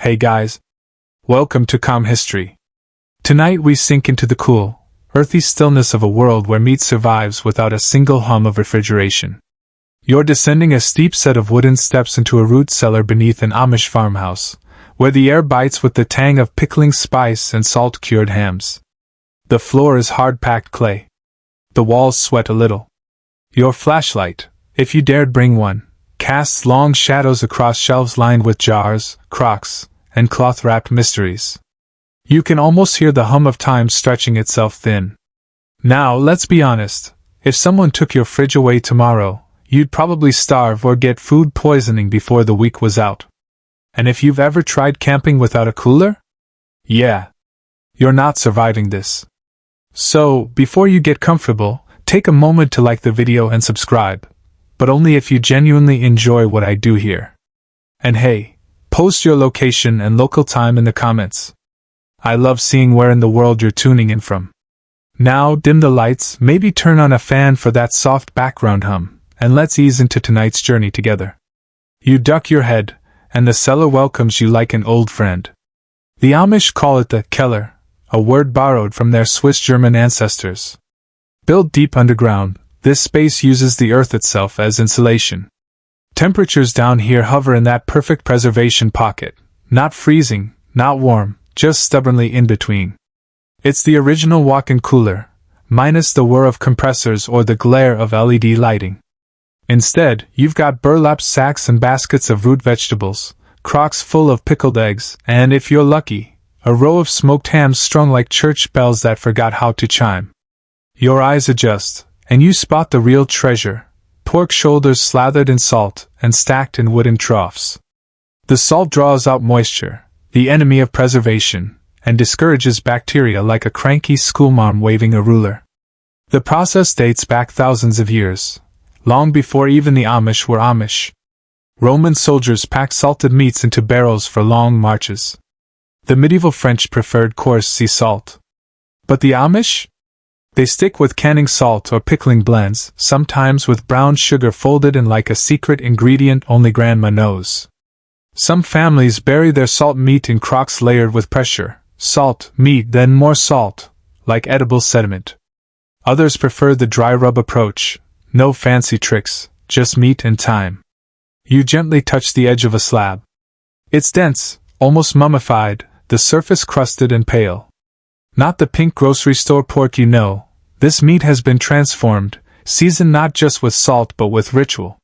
Hey guys. Welcome to Calm History. Tonight we sink into the cool, earthy stillness of a world where meat survives without a single hum of refrigeration. You're descending a steep set of wooden steps into a root cellar beneath an Amish farmhouse, where the air bites with the tang of pickling spice and salt-cured hams. The floor is hard-packed clay. The walls sweat a little. Your flashlight, if you dared bring one, casts long shadows across shelves lined with jars, crocks, and cloth-wrapped mysteries. You can almost hear the hum of time stretching itself thin. Now, let's be honest. If someone took your fridge away tomorrow, you'd probably starve or get food poisoning before the week was out. And if you've ever tried camping without a cooler? Yeah. You're not surviving this. So, before you get comfortable, take a moment to like the video and subscribe. But only if you genuinely enjoy what I do here. And hey, post your location and local time in the comments. I love seeing where in the world you're tuning in from. Now dim the lights, maybe turn on a fan for that soft background hum, and let's ease into tonight's journey together. You duck your head, and the cellar welcomes you like an old friend. The Amish call it the cellar, a word borrowed from their Swiss-German ancestors. Built deep underground, this space uses the earth itself as insulation. Temperatures down here hover in that perfect preservation pocket, not freezing, not warm, just stubbornly in between. It's the original walk-in cooler, minus the whir of compressors or the glare of LED lighting. Instead, you've got burlap sacks and baskets of root vegetables, crocks full of pickled eggs, and if you're lucky, a row of smoked hams strung like church bells that forgot how to chime. Your eyes adjust, and you spot the real treasure: pork shoulders slathered in salt and stacked in wooden troughs. The salt draws out moisture, the enemy of preservation, and discourages bacteria like a cranky schoolmarm waving a ruler. The process dates back thousands of years, long before even the Amish were Amish. Roman soldiers packed salted meats into barrels for long marches. The medieval French preferred coarse sea salt. But the Amish? They stick with canning salt or pickling blends, sometimes with brown sugar folded in like a secret ingredient only grandma knows. Some families bury their salt meat in crocks layered with pressure, salt, meat, then more salt, like edible sediment. Others prefer the dry rub approach, no fancy tricks, just meat and time. You gently touch the edge of a slab. It's dense, almost mummified, the surface crusted and pale. Not the pink grocery store pork you know. This meat has been transformed, seasoned not just with salt but with ritual.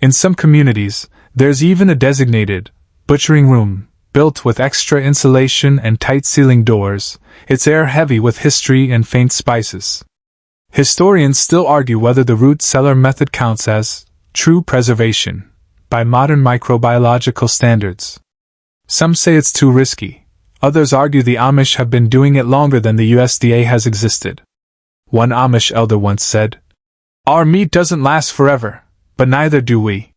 In some communities, there's even a designated butchering room, built with extra insulation and tight ceiling doors, its air heavy with history and faint spices. Historians still argue whether the root cellar method counts as true preservation by modern microbiological standards. Some say it's too risky. Others argue the Amish have been doing it longer than the USDA has existed. One Amish elder once said, "Our meat doesn't last forever, but neither do we."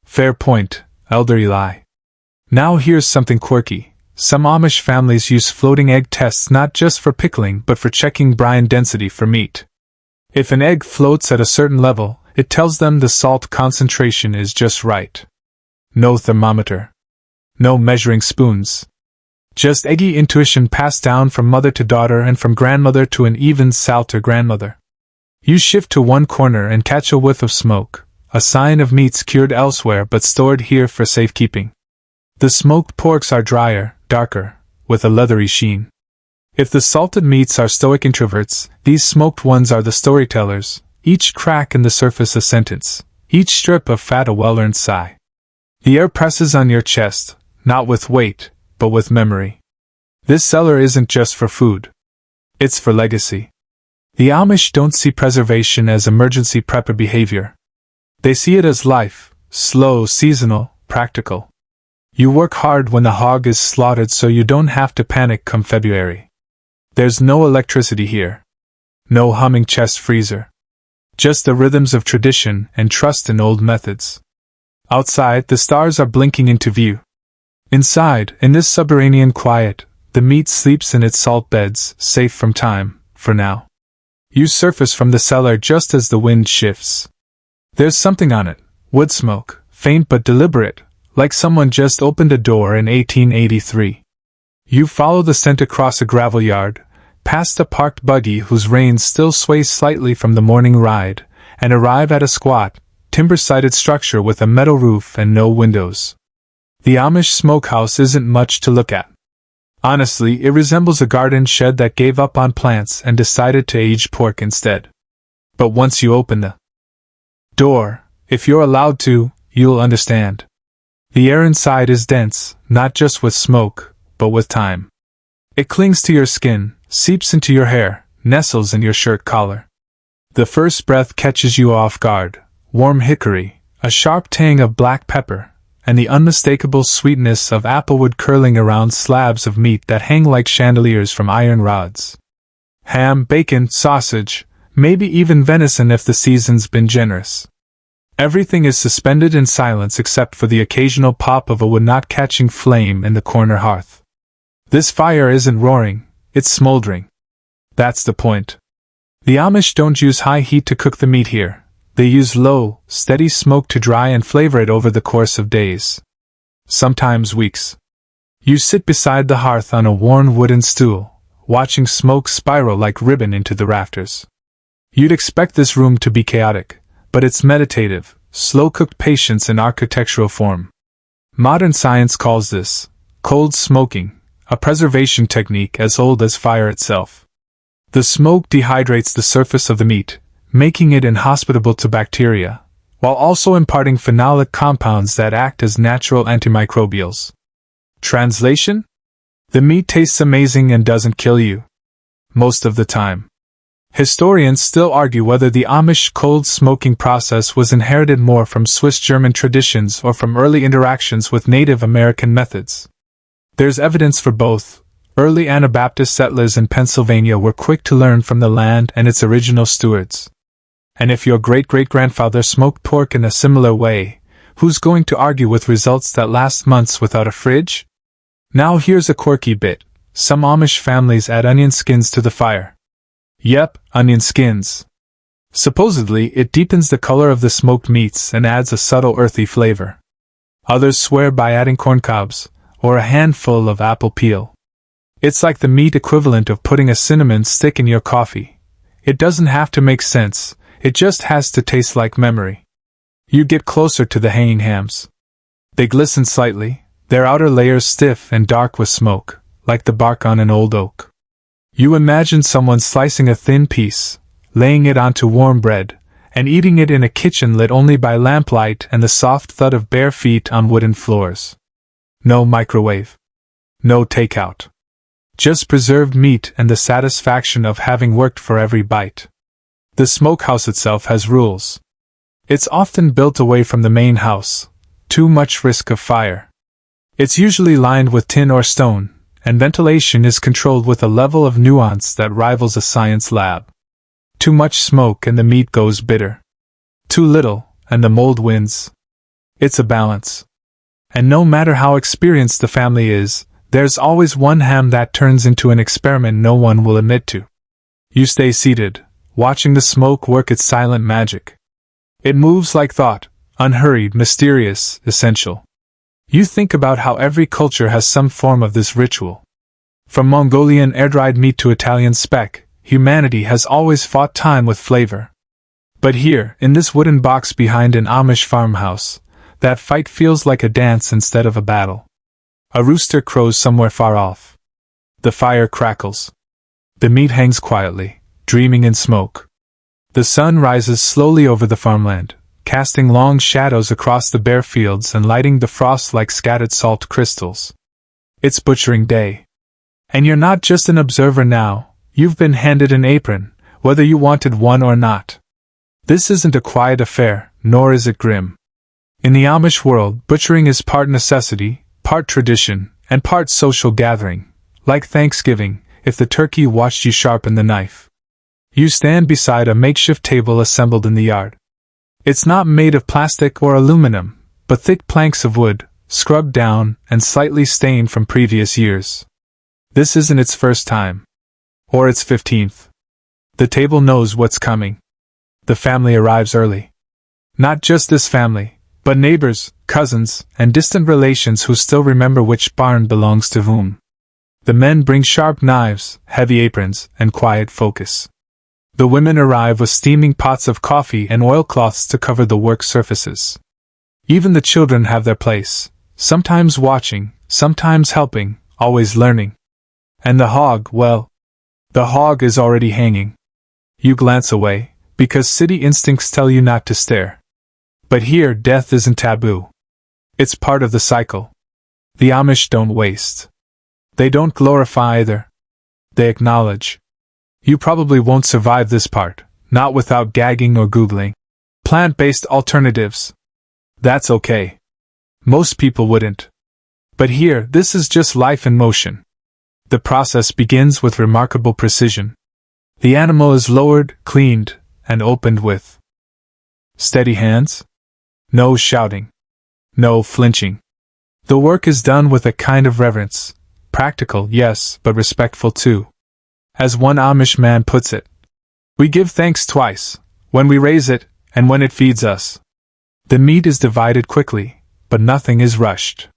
Fair point, Elder Eli. Now here's something quirky. Some Amish families use floating egg tests not just for pickling but for checking brine density for meat. If an egg floats at a certain level, it tells them the salt concentration is just right. No thermometer. No measuring spoons. Just eggy intuition passed down from mother to daughter and from grandmother to an even salter grandmother. You shift to one corner and catch a whiff of smoke, a sign of meats cured elsewhere but stored here for safekeeping. The smoked porks are drier, darker, with a leathery sheen. If the salted meats are stoic introverts, these smoked ones are the storytellers, each crack in the surface a sentence, each strip of fat a well-earned sigh. The air presses on your chest, not with weight, but with memory. This cellar isn't just for food. It's for legacy. The Amish don't see preservation as emergency prepper behavior. They see it as life, slow, seasonal, practical. You work hard when the hog is slaughtered so you don't have to panic come February. There's no electricity here. No humming chest freezer. Just the rhythms of tradition and trust in old methods. Outside, the stars are blinking into view. Inside, in this subterranean quiet, the meat sleeps in its salt beds, safe from time, for now. You surface from the cellar just as the wind shifts. There's something on it, wood smoke, faint but deliberate, like someone just opened a door in 1883. You follow the scent across a gravel yard, past a parked buggy whose reins still sway slightly from the morning ride, and arrive at a squat, timber-sided structure with a metal roof and no windows. The Amish smokehouse isn't much to look at. Honestly, it resembles a garden shed that gave up on plants and decided to age pork instead. But once you open the door, if you're allowed to, you'll understand. The air inside is dense, not just with smoke, but with time. It clings to your skin, seeps into your hair, nestles in your shirt collar. The first breath catches you off guard: warm hickory, a sharp tang of black pepper, and the unmistakable sweetness of applewood curling around slabs of meat that hang like chandeliers from iron rods. Ham, bacon, sausage, maybe even venison if the season's been generous. Everything is suspended in silence except for the occasional pop of a wood-not-catching flame in the corner hearth. This fire isn't roaring, it's smoldering. That's the point. The Amish don't use high heat to cook the meat here. They use low, steady smoke to dry and flavor it over the course of days. Sometimes weeks. You sit beside the hearth on a worn wooden stool, watching smoke spiral like ribbon into the rafters. You'd expect this room to be chaotic, but it's meditative, slow-cooked patience in architectural form. Modern science calls this cold smoking, a preservation technique as old as fire itself. The smoke dehydrates the surface of the meat, making it inhospitable to bacteria, while also imparting phenolic compounds that act as natural antimicrobials. Translation? The meat tastes amazing and doesn't kill you. Most of the time. Historians still argue whether the Amish cold smoking process was inherited more from Swiss-German traditions or from early interactions with Native American methods. There's evidence for both. Early Anabaptist settlers in Pennsylvania were quick to learn from the land and its original stewards. And if your great-great-grandfather smoked pork in a similar way, who's going to argue with results that last months without a fridge? Now here's a quirky bit. Some Amish families add onion skins to the fire. Yep, onion skins. Supposedly, it deepens the color of the smoked meats and adds a subtle earthy flavor. Others swear by adding corn cobs, or a handful of apple peel. It's like the meat equivalent of putting a cinnamon stick in your coffee. It doesn't have to make sense, it just has to taste like memory. You get closer to the hanging hams. They glisten slightly, their outer layers stiff and dark with smoke, like the bark on an old oak. You imagine someone slicing a thin piece, laying it onto warm bread, and eating it in a kitchen lit only by lamplight and the soft thud of bare feet on wooden floors. No microwave. No takeout. Just preserved meat and the satisfaction of having worked for every bite. The smokehouse itself has rules. It's often built away from the main house, too much risk of fire. It's usually lined with tin or stone, and ventilation is controlled with a level of nuance that rivals a science lab. Too much smoke and the meat goes bitter. Too little, and the mold wins. It's a balance. And no matter how experienced the family is, there's always one ham that turns into an experiment no one will admit to. You stay seated, watching the smoke work its silent magic. It moves like thought, unhurried, mysterious, essential. You think about how every culture has some form of this ritual. From Mongolian air-dried meat to Italian speck, humanity has always fought time with flavor. But here, in this wooden box behind an Amish farmhouse, that fight feels like a dance instead of a battle. A rooster crows somewhere far off. The fire crackles. The meat hangs quietly, dreaming in smoke. The sun rises slowly over the farmland, casting long shadows across the bare fields and lighting the frost like scattered salt crystals. It's butchering day. And you're not just an observer now, you've been handed an apron, whether you wanted one or not. This isn't a quiet affair, nor is it grim. In the Amish world, butchering is part necessity, part tradition, and part social gathering. Like Thanksgiving, if the turkey watched you sharpen the knife. You stand beside a makeshift table assembled in the yard. It's not made of plastic or aluminum, but thick planks of wood, scrubbed down and slightly stained from previous years. This isn't its first time. Or its 15th. The table knows what's coming. The family arrives early. Not just this family, but neighbors, cousins, and distant relations who still remember which barn belongs to whom. The men bring sharp knives, heavy aprons, and quiet focus. The women arrive with steaming pots of coffee and oilcloths to cover the work surfaces. Even the children have their place, sometimes watching, sometimes helping, always learning. And the hog, well, the hog is already hanging. You glance away, because city instincts tell you not to stare. But here, death isn't taboo. It's part of the cycle. The Amish don't waste. They don't glorify either. They acknowledge. You probably won't survive this part, not without gagging or Googling plant-based alternatives. That's okay. Most people wouldn't. But here, this is just life in motion. The process begins with remarkable precision. The animal is lowered, cleaned, and opened with steady hands. No shouting. No flinching. The work is done with a kind of reverence. Practical, yes, but respectful too. As one Amish man puts it, we give thanks twice, when we raise it, and when it feeds us. The meat is divided quickly, but nothing is rushed.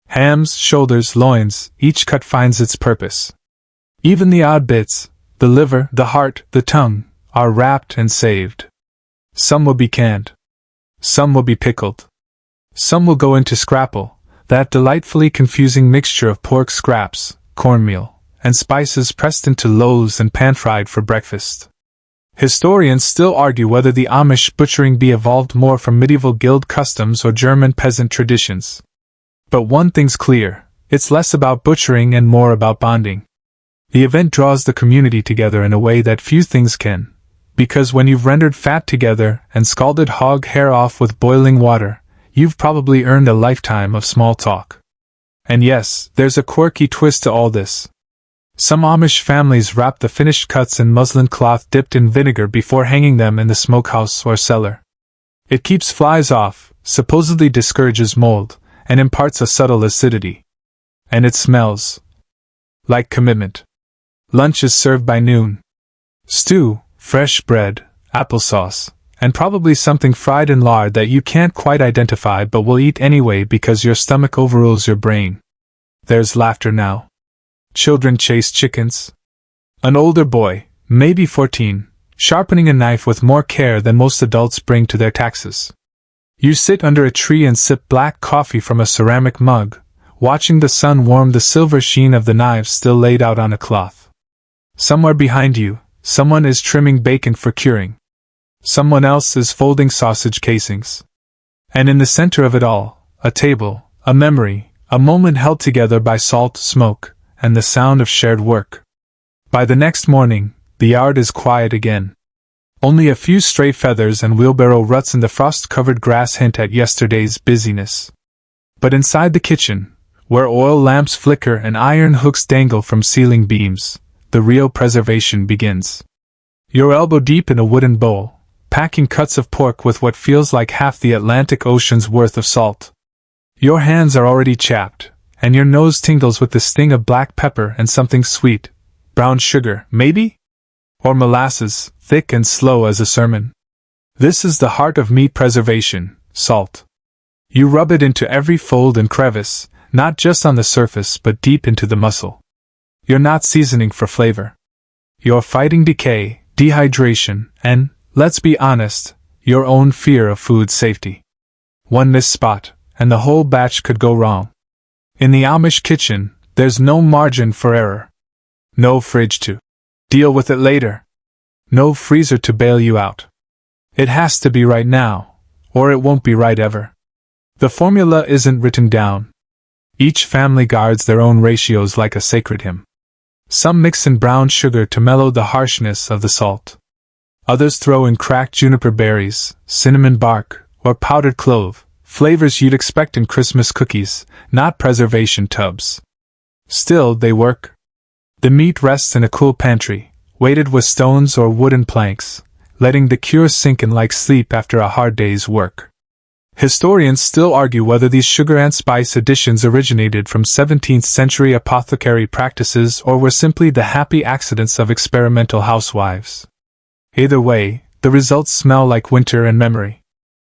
Hams, shoulders, loins, each cut finds its purpose. Even the odd bits, the liver, the heart, the tongue, are wrapped and saved. Some will be canned. Some will be pickled. Some will go into scrapple, that delightfully confusing mixture of pork scraps, cornmeal, and spices pressed into loaves and pan-fried for breakfast. Historians still argue whether the Amish butchering bee evolved more from medieval guild customs or German peasant traditions. But one thing's clear, it's less about butchering and more about bonding. The event draws the community together in a way that few things can, because when you've rendered fat together and scalded hog hair off with boiling water, you've probably earned a lifetime of small talk. And yes, there's a quirky twist to all this. Some Amish families wrap the finished cuts in muslin cloth dipped in vinegar before hanging them in the smokehouse or cellar. It keeps flies off, supposedly discourages mold, and imparts a subtle acidity. And it smells like commitment. Lunch is served by noon. Stew, fresh bread, applesauce, and probably something fried in lard that you can't quite identify but will eat anyway because your stomach overrules your brain. There's laughter now. Children chase chickens. An older boy, maybe 14, sharpening a knife with more care than most adults bring to their taxes. You sit under a tree and sip black coffee from a ceramic mug, watching the sun warm the silver sheen of the knives still laid out on a cloth. Somewhere behind you, someone is trimming bacon for curing. Someone else is folding sausage casings. And in the center of it all, a table, a memory, a moment held together by salt, smoke, and the sound of shared work. By the next morning, the yard is quiet again. Only a few stray feathers and wheelbarrow ruts in the frost-covered grass hint at yesterday's busyness. But inside the kitchen, where oil lamps flicker and iron hooks dangle from ceiling beams, the real preservation begins. You're elbow deep in a wooden bowl, packing cuts of pork with what feels like half the Atlantic Ocean's worth of salt. Your hands are already chapped, and your nose tingles with the sting of black pepper and something sweet. Brown sugar, maybe? Or molasses, thick and slow as a sermon. This is the heart of meat preservation, salt. You rub it into every fold and crevice, not just on the surface but deep into the muscle. You're not seasoning for flavor. You're fighting decay, dehydration, and, let's be honest, your own fear of food safety. One missed spot, and the whole batch could go wrong. In the Amish kitchen, there's no margin for error. No fridge to deal with it later. No freezer to bail you out. It has to be right now, or it won't be right ever. The formula isn't written down. Each family guards their own ratios like a sacred hymn. Some mix in brown sugar to mellow the harshness of the salt. Others throw in cracked juniper berries, cinnamon bark, or powdered clove, flavors you'd expect in Christmas cookies, not preservation tubs. Still, they work. The meat rests in a cool pantry, weighted with stones or wooden planks, letting the cure sink in like sleep after a hard day's work. Historians still argue whether these sugar and spice additions originated from 17th century apothecary practices or were simply the happy accidents of experimental housewives. Either way, the results smell like winter and memory.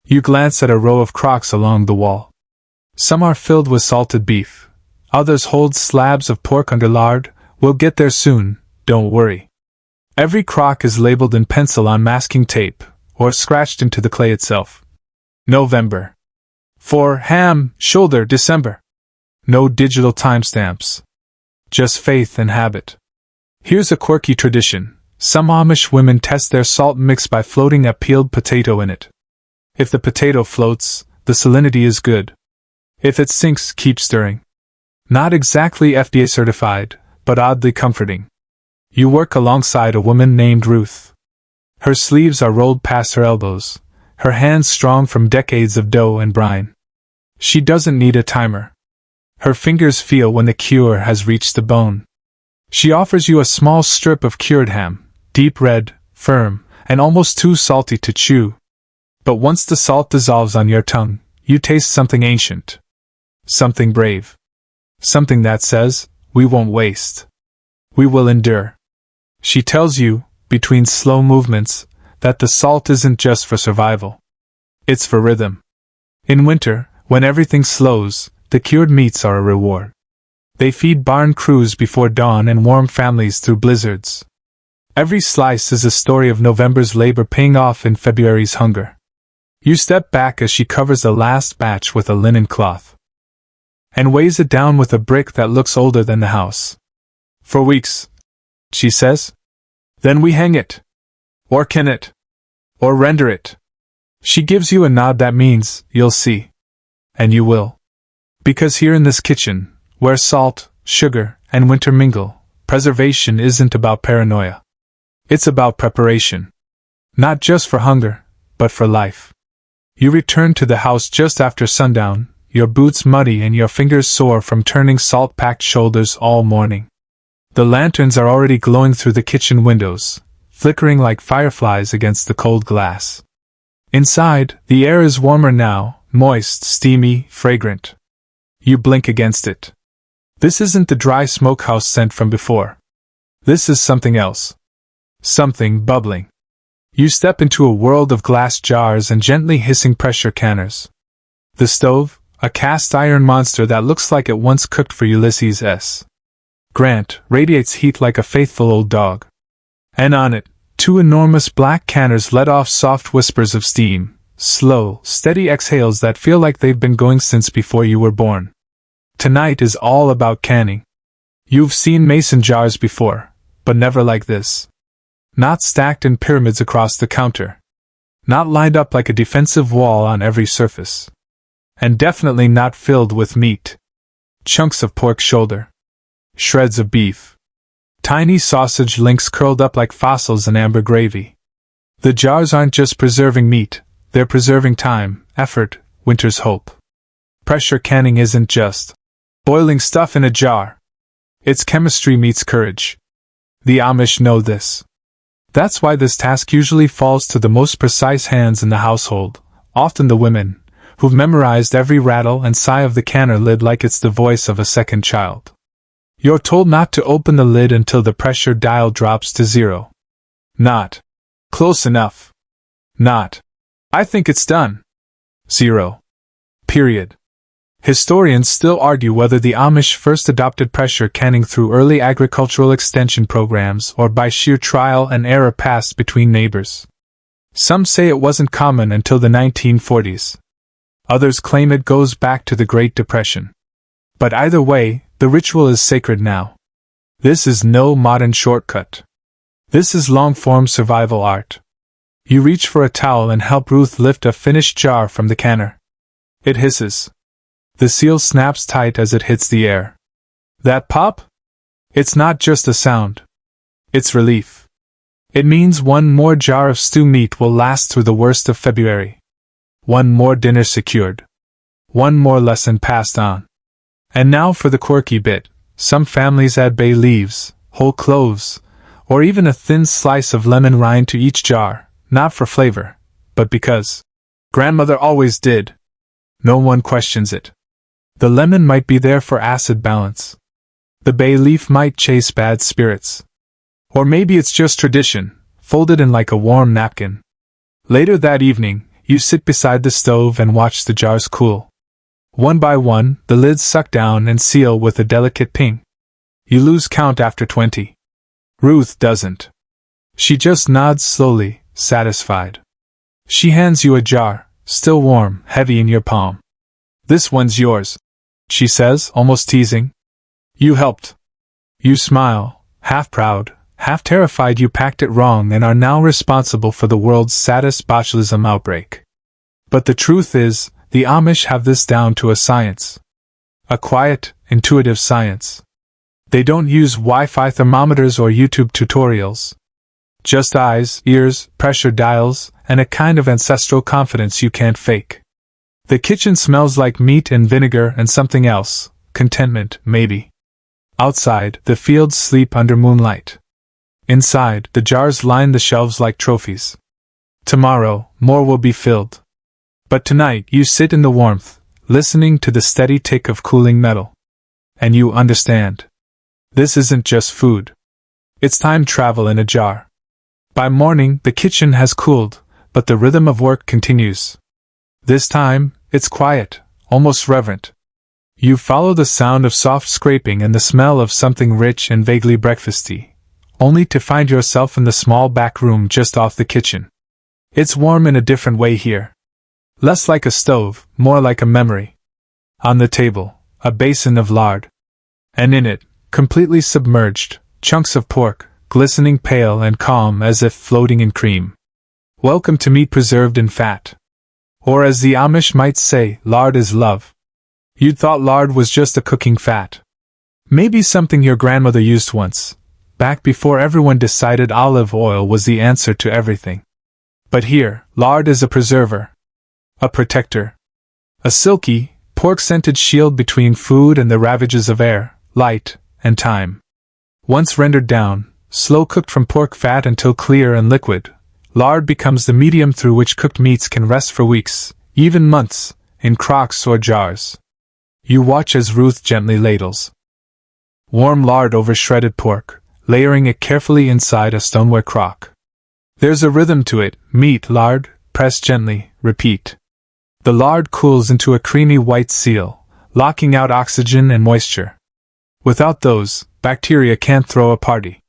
You glance at a row of crocks along the wall. Some are filled with salted beef. Others hold slabs of pork under lard. We'll get there soon, don't worry. Every crock is labeled in pencil on masking tape, or scratched into the clay itself. November. For ham, shoulder, December. No digital timestamps. Just faith and habit. Here's a quirky tradition. Some Amish women test their salt mix by floating a peeled potato in it. If the potato floats, the salinity is good. If it sinks, keep stirring. Not exactly FDA certified, but oddly comforting. You work alongside a woman named Ruth. Her sleeves are rolled past her elbows, her hands strong from decades of dough and brine. She doesn't need a timer. Her fingers feel when the cure has reached the bone. She offers you a small strip of cured ham, deep red, firm, and almost too salty to chew. But once the salt dissolves on your tongue, you taste something ancient. Something brave. Something that says, we won't waste. We will endure. She tells you, between slow movements, that the salt isn't just for survival. It's for rhythm. In winter, when everything slows, the cured meats are a reward. They feed barn crews before dawn and warm families through blizzards. Every slice is a story of November's labor paying off in February's hunger. You step back as she covers the last batch with a linen cloth and weighs it down with a brick that looks older than the house. For weeks, she says. Then we hang it. Or can it. Or render it. She gives you a nod that means, you'll see. And you will. Because here in this kitchen, where salt, sugar, and winter mingle, preservation isn't about paranoia. It's about preparation. Not just for hunger, but for life. You return to the house just after sundown, your boots muddy and your fingers sore from turning salt-packed shoulders all morning. The lanterns are already glowing through the kitchen windows, flickering like fireflies against the cold glass. Inside, the air is warmer now, moist, steamy, fragrant. You blink against it. This isn't the dry smokehouse scent from before. This is something else. Something bubbling. You step into a world of glass jars and gently hissing pressure canners. The stove, a cast iron monster that looks like it once cooked for Ulysses S. Grant, radiates heat like a faithful old dog. And on it, two enormous black canners let off soft whispers of steam, slow, steady exhales that feel like they've been going since before you were born. Tonight is all about canning. You've seen mason jars before, but never like this. Not stacked in pyramids across the counter. Not lined up like a defensive wall on every surface. And definitely not filled with meat. Chunks of pork shoulder. Shreds of beef. Tiny sausage links curled up like fossils in amber gravy. The jars aren't just preserving meat, they're preserving time, effort, winter's hope. Pressure canning isn't just boiling stuff in a jar. It's chemistry meets courage. The Amish know this. That's why this task usually falls to the most precise hands in the household, often the women, who've memorized every rattle and sigh of the canner lid like it's the voice of a second child. You're told not to open the lid until the pressure dial drops to 0. Not close enough. Not I think it's done. 0. Period. Historians still argue whether the Amish first adopted pressure canning through early agricultural extension programs or by sheer trial and error passed between neighbors. Some say it wasn't common until the 1940s. Others claim it goes back to the Great Depression. But either way, the ritual is sacred now. This is no modern shortcut. This is long-form survival art. You reach for a towel and help Ruth lift a finished jar from the canner. It hisses. The seal snaps tight as it hits the air. That pop? It's not just a sound. It's relief. It means one more jar of stew meat will last through the worst of February. One more dinner secured. One more lesson passed on. And now for the quirky bit. Some families add bay leaves, whole cloves, or even a thin slice of lemon rind to each jar, not for flavor, but because grandmother always did. No one questions it. The lemon might be there for acid balance. The bay leaf might chase bad spirits. Or maybe it's just tradition, folded in like a warm napkin. Later that evening, you sit beside the stove and watch the jars cool. One by one, the lids suck down and seal with a delicate ping. You lose count after 20. Ruth doesn't. She just nods slowly, satisfied. She hands you a jar, still warm, heavy in your palm. "This one's yours," she says, almost teasing. "You helped." You smile, half proud, half terrified you packed it wrong and are now responsible for the world's saddest botulism outbreak. But the truth is, the Amish have this down to a science. A quiet, intuitive science. They don't use Wi-Fi thermometers or YouTube tutorials. Just eyes, ears, pressure dials, and a kind of ancestral confidence you can't fake. The kitchen smells like meat and vinegar and something else, contentment, maybe. Outside, the fields sleep under moonlight. Inside, the jars line the shelves like trophies. Tomorrow, more will be filled. But tonight, you sit in the warmth, listening to the steady tick of cooling metal. And you understand. This isn't just food. It's time travel in a jar. By morning, the kitchen has cooled, but the rhythm of work continues. This time, it's quiet, almost reverent. You follow the sound of soft scraping and the smell of something rich and vaguely breakfasty, only to find yourself in the small back room just off the kitchen. It's warm in a different way here. Less like a stove, more like a memory. On the table, a basin of lard. And in it, completely submerged, chunks of pork, glistening pale and calm as if floating in cream. Welcome to meat preserved in fat. Or as the Amish might say, lard is love. You'd thought lard was just a cooking fat. Maybe something your grandmother used once, back before everyone decided olive oil was the answer to everything. But here, lard is a preserver. A protector. A silky, pork-scented shield between food and the ravages of air, light, and time. Once rendered down, slow-cooked from pork fat until clear and liquid, lard becomes the medium through which cooked meats can rest for weeks, even months, in crocks or jars. You watch as Ruth gently ladles warm lard over shredded pork, layering it carefully inside a stoneware crock. There's a rhythm to it, meat, lard, press gently, repeat. The lard cools into a creamy white seal, locking out oxygen and moisture. Without those, bacteria can't throw a party.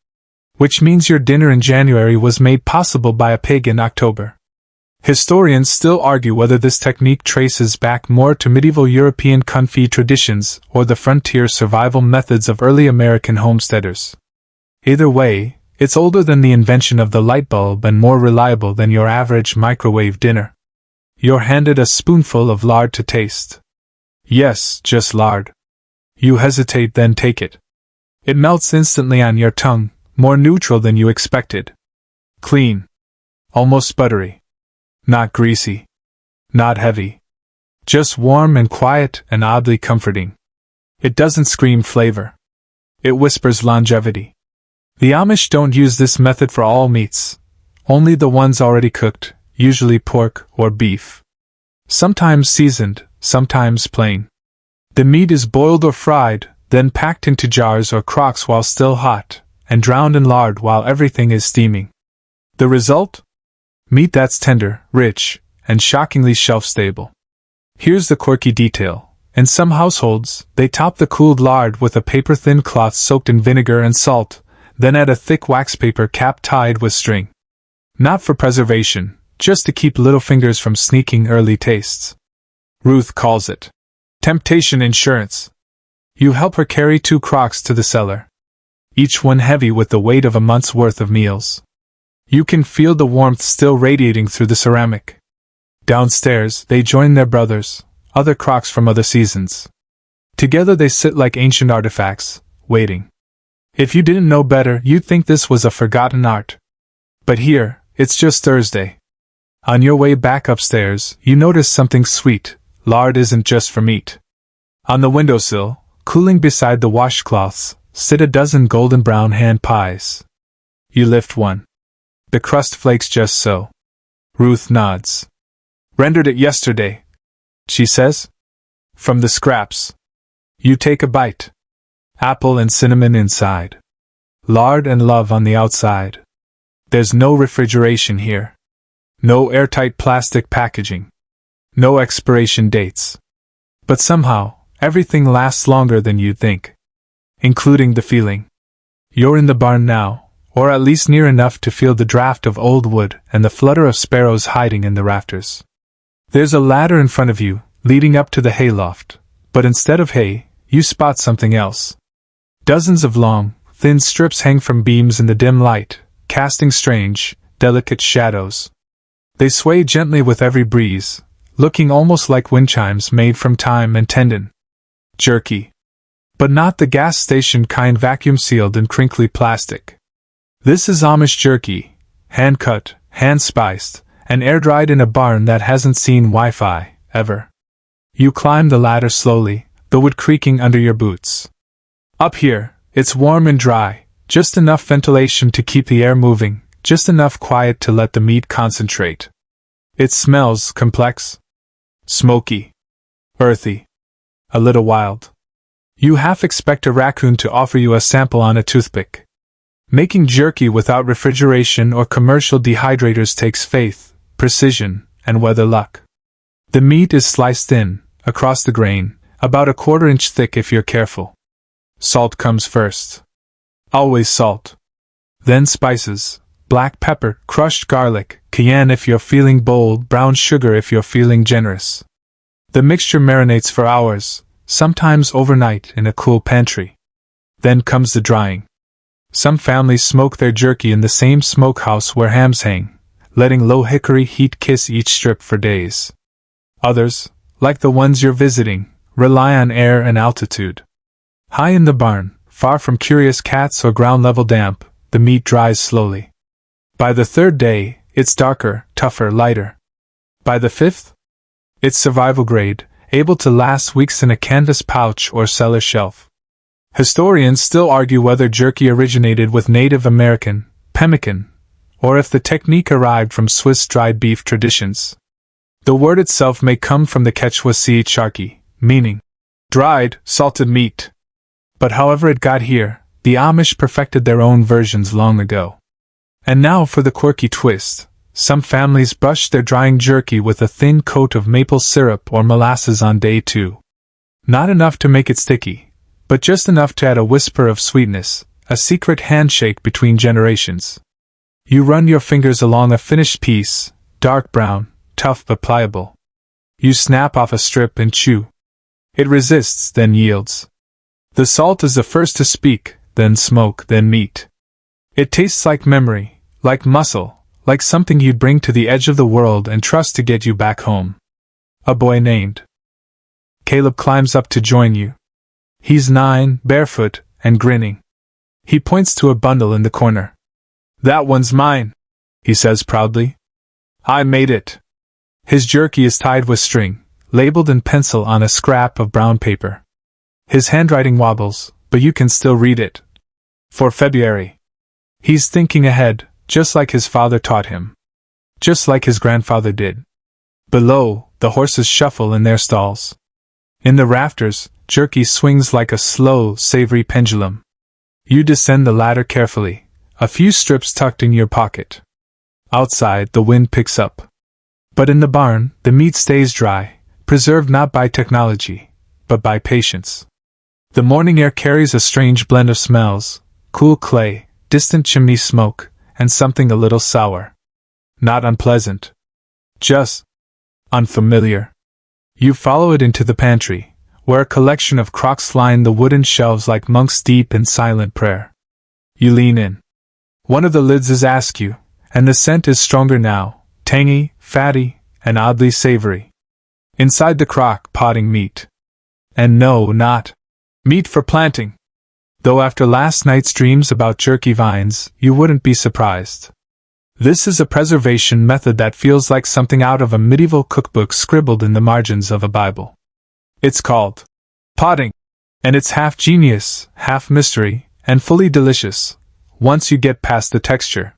Which means your dinner in January was made possible by a pig in October. Historians still argue whether this technique traces back more to medieval European confit traditions or the frontier survival methods of early American homesteaders. Either way, it's older than the invention of the light bulb and more reliable than your average microwave dinner. You're handed a spoonful of lard to taste. Yes, just lard. You hesitate, then take it. It melts instantly on your tongue, more neutral than you expected. Clean. Almost buttery. Not greasy. Not heavy. Just warm and quiet and oddly comforting. It doesn't scream flavor. It whispers longevity. The Amish don't use this method for all meats, only the ones already cooked, usually pork or beef. Sometimes seasoned, sometimes plain. The meat is boiled or fried, then packed into jars or crocks while still hot, and drowned in lard while everything is steaming. The result? Meat that's tender, rich, and shockingly shelf-stable. Here's the quirky detail. In some households, they top the cooled lard with a paper-thin cloth soaked in vinegar and salt, then add a thick wax paper cap tied with string. Not for preservation, just to keep little fingers from sneaking early tastes. Ruth calls it temptation insurance. You help her carry 2 crocks to the cellar, each one heavy with the weight of a month's worth of meals. You can feel the warmth still radiating through the ceramic. Downstairs, they join their brothers, other crocks from other seasons. Together they sit like ancient artifacts, waiting. If you didn't know better, you'd think this was a forgotten art. But here, it's just Thursday. On your way back upstairs, you notice something sweet. Lard isn't just for meat. On the windowsill, cooling beside the washcloths, sit a dozen golden brown hand pies. You lift one. The crust flakes just so. Ruth nods. Rendered it yesterday, she says. From the scraps. You take a bite. Apple and cinnamon inside. Lard and love on the outside. There's no refrigeration here. No airtight plastic packaging. No expiration dates. But somehow, everything lasts longer than you'd think. Including the feeling. You're in the barn now, or at least near enough to feel the draft of old wood and the flutter of sparrows hiding in the rafters. There's a ladder in front of you, leading up to the hayloft, but instead of hay, you spot something else. Dozens of long, thin strips hang from beams in the dim light, casting strange, delicate shadows. They sway gently with every breeze, looking almost like wind chimes made from thyme and tendon. Jerky. But not the gas station kind vacuum-sealed in crinkly plastic. This is Amish jerky, hand-cut, hand-spiced, and air-dried in a barn that hasn't seen Wi-Fi, ever. You climb the ladder slowly, the wood creaking under your boots. Up here, it's warm and dry, just enough ventilation to keep the air moving, just enough quiet to let the meat concentrate. It smells complex. Smoky. Earthy. A little wild. You half expect a raccoon to offer you a sample on a toothpick. Making jerky without refrigeration or commercial dehydrators takes faith, precision, and weather luck. The meat is sliced thin, across the grain, about a 1/4 inch thick if you're careful. Salt comes first. Always salt. Then spices, black pepper, crushed garlic, cayenne if you're feeling bold, brown sugar if you're feeling generous. The mixture marinates for hours, sometimes overnight in a cool pantry. Then comes the drying. Some families smoke their jerky in the same smokehouse where hams hang, letting low hickory heat kiss each strip for days. Others, like the ones you're visiting, rely on air and altitude. High in the barn, far from curious cats or ground-level damp, the meat dries slowly. By the 3rd day, it's darker, tougher, lighter. By the 5th, it's survival grade, able to last weeks in a canvas pouch or cellar shelf. Historians still argue whether jerky originated with Native American, pemmican, or if the technique arrived from Swiss dried beef traditions. The word itself may come from the Quechua charqui, meaning dried, salted meat. But however it got here, the Amish perfected their own versions long ago. And now for the quirky twist. Some families brush their drying jerky with a thin coat of maple syrup or molasses on day 2. Not enough to make it sticky, but just enough to add a whisper of sweetness, a secret handshake between generations. You run your fingers along a finished piece, dark brown, tough but pliable. You snap off a strip and chew. It resists, then yields. The salt is the first to speak, then smoke, then meat. It tastes like memory, like muscle, like something you'd bring to the edge of the world and trust to get you back home. A boy named Caleb climbs up to join you. He's 9, barefoot, and grinning. He points to a bundle in the corner. "That one's mine," he says proudly. "I made it." His jerky is tied with string, labeled in pencil on a scrap of brown paper. His handwriting wobbles, but you can still read it. For February. He's thinking ahead, just like his father taught him. Just like his grandfather did. Below, the horses shuffle in their stalls. In the rafters, jerky swings like a slow, savory pendulum. You descend the ladder carefully, a few strips tucked in your pocket. Outside, the wind picks up. But in the barn, the meat stays dry, preserved not by technology, but by patience. The morning air carries a strange blend of smells, cool clay, distant chimney smoke, and something a little sour. Not unpleasant. Just unfamiliar. You follow it into the pantry, where a collection of crocks line the wooden shelves like monks deep in silent prayer. You lean in. One of the lids is askew, and the scent is stronger now, tangy, fatty, and oddly savory. Inside the crock, potting meat. And no, not meat for planting. Though after last night's dreams about jerky vines, you wouldn't be surprised. This is a preservation method that feels like something out of a medieval cookbook scribbled in the margins of a Bible. It's called potting, and it's half genius, half mystery, and fully delicious, once you get past the texture.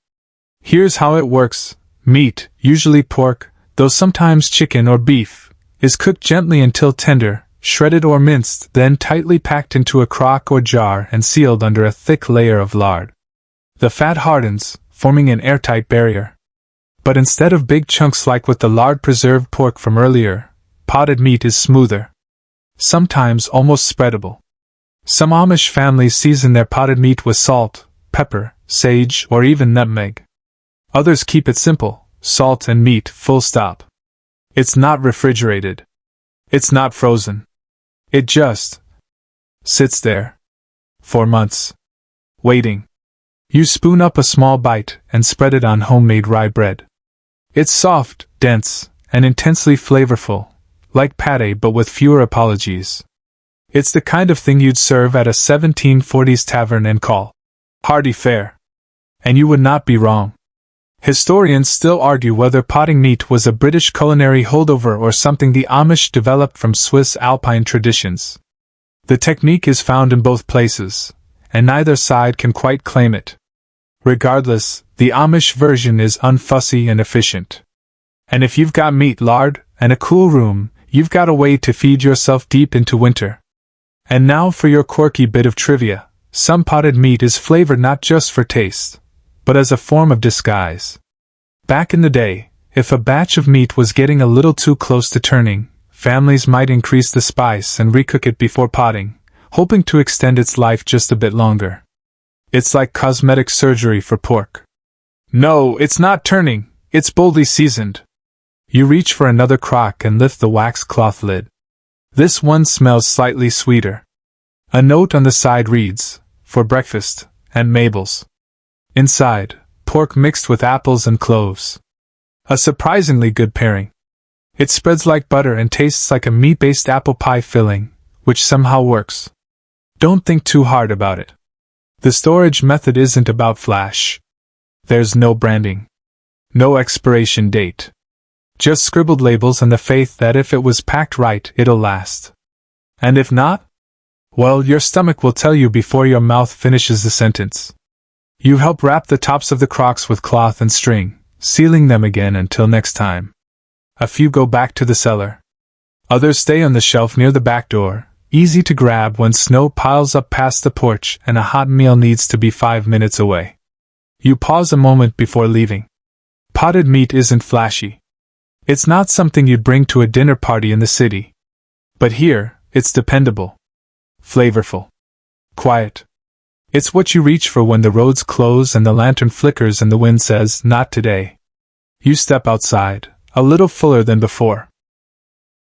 Here's how it works. Meat, usually pork, though sometimes chicken or beef, is cooked gently until tender, shredded or minced, then tightly packed into a crock or jar and sealed under a thick layer of lard. The fat hardens, forming an airtight barrier. But instead of big chunks like with the lard preserved pork from earlier, potted meat is smoother. Sometimes almost spreadable. Some Amish families season their potted meat with salt, pepper, sage, or even nutmeg. Others keep it simple, salt and meat, full stop. It's not refrigerated. It's not frozen. It just sits there. For months. Waiting. You spoon up a small bite and spread it on homemade rye bread. It's soft, dense, and intensely flavorful, like pâté but with fewer apologies. It's the kind of thing you'd serve at a 1740s tavern and call hearty fare. And you would not be wrong. Historians still argue whether potting meat was a British culinary holdover or something the Amish developed from Swiss Alpine traditions. The technique is found in both places, and neither side can quite claim it. Regardless, the Amish version is unfussy and efficient. And if you've got meat, lard, and a cool room, you've got a way to feed yourself deep into winter. And now for your quirky bit of trivia. Some potted meat is flavored not just for taste, but as a form of disguise. Back in the day, if a batch of meat was getting a little too close to turning, families might increase the spice and recook it before potting, hoping to extend its life just a bit longer. It's like cosmetic surgery for pork. No, it's not turning, it's boldly seasoned. You reach for another crock and lift the wax cloth lid. This one smells slightly sweeter. A note on the side reads, "For breakfast, and Mabel's." Inside, pork mixed with apples and cloves. A surprisingly good pairing. It spreads like butter and tastes like a meat-based apple pie filling, which somehow works. Don't think too hard about it. The storage method isn't about flash. There's no branding. No expiration date. Just scribbled labels and the faith that if it was packed right, it'll last. And if not? Well, your stomach will tell you before your mouth finishes the sentence. You help wrap the tops of the crocks with cloth and string, sealing them again until next time. A few go back to the cellar. Others stay on the shelf near the back door, easy to grab when snow piles up past the porch and a hot meal needs to be 5 minutes away. You pause a moment before leaving. Potted meat isn't flashy. It's not something you'd bring to a dinner party in the city. But here, it's dependable. Flavorful. Quiet. It's what you reach for when the roads close and the lantern flickers and the wind says, "Not today." You step outside, a little fuller than before.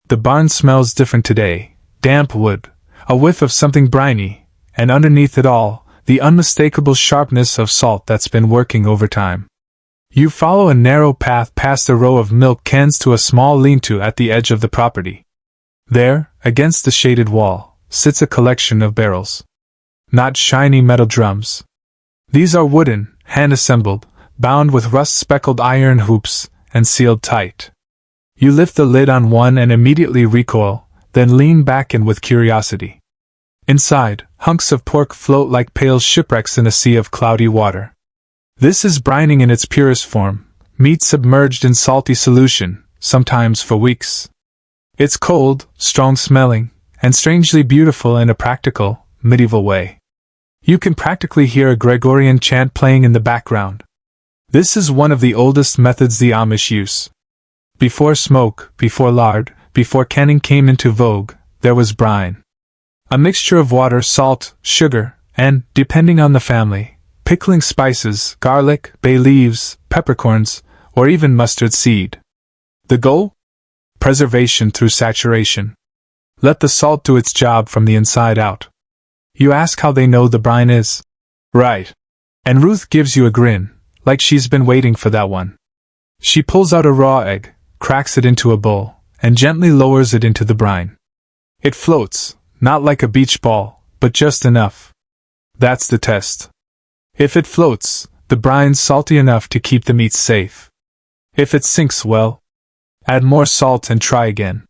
The barn smells different today, damp wood, a whiff of something briny, and underneath it all, the unmistakable sharpness of salt that's been working overtime. You follow a narrow path past a row of milk cans to a small lean-to at the edge of the property. There, against the shaded wall, sits a collection of barrels. Not shiny metal drums. These are wooden, hand-assembled, bound with rust-speckled iron hoops, and sealed tight. You lift the lid on one and immediately recoil, then lean back in with curiosity. Inside, hunks of pork float like pale shipwrecks in a sea of cloudy water. This is brining in its purest form, meat submerged in salty solution, sometimes for weeks. It's cold, strong-smelling, and strangely beautiful in a practical, medieval way. You can practically hear a Gregorian chant playing in the background. This is one of the oldest methods the Amish use. Before smoke, before lard, before canning came into vogue, there was brine. A mixture of water, salt, sugar, and, depending on the family, pickling spices, garlic, bay leaves, peppercorns, or even mustard seed. The goal? Preservation through saturation. Let the salt do its job from the inside out. You ask how they know the brine is? Right. And Ruth gives you a grin, like she's been waiting for that one. She pulls out a raw egg, cracks it into a bowl, and gently lowers it into the brine. It floats, not like a beach ball, but just enough. That's the test. If it floats, the brine's salty enough to keep the meat safe. If it sinks, well, add more salt and try again.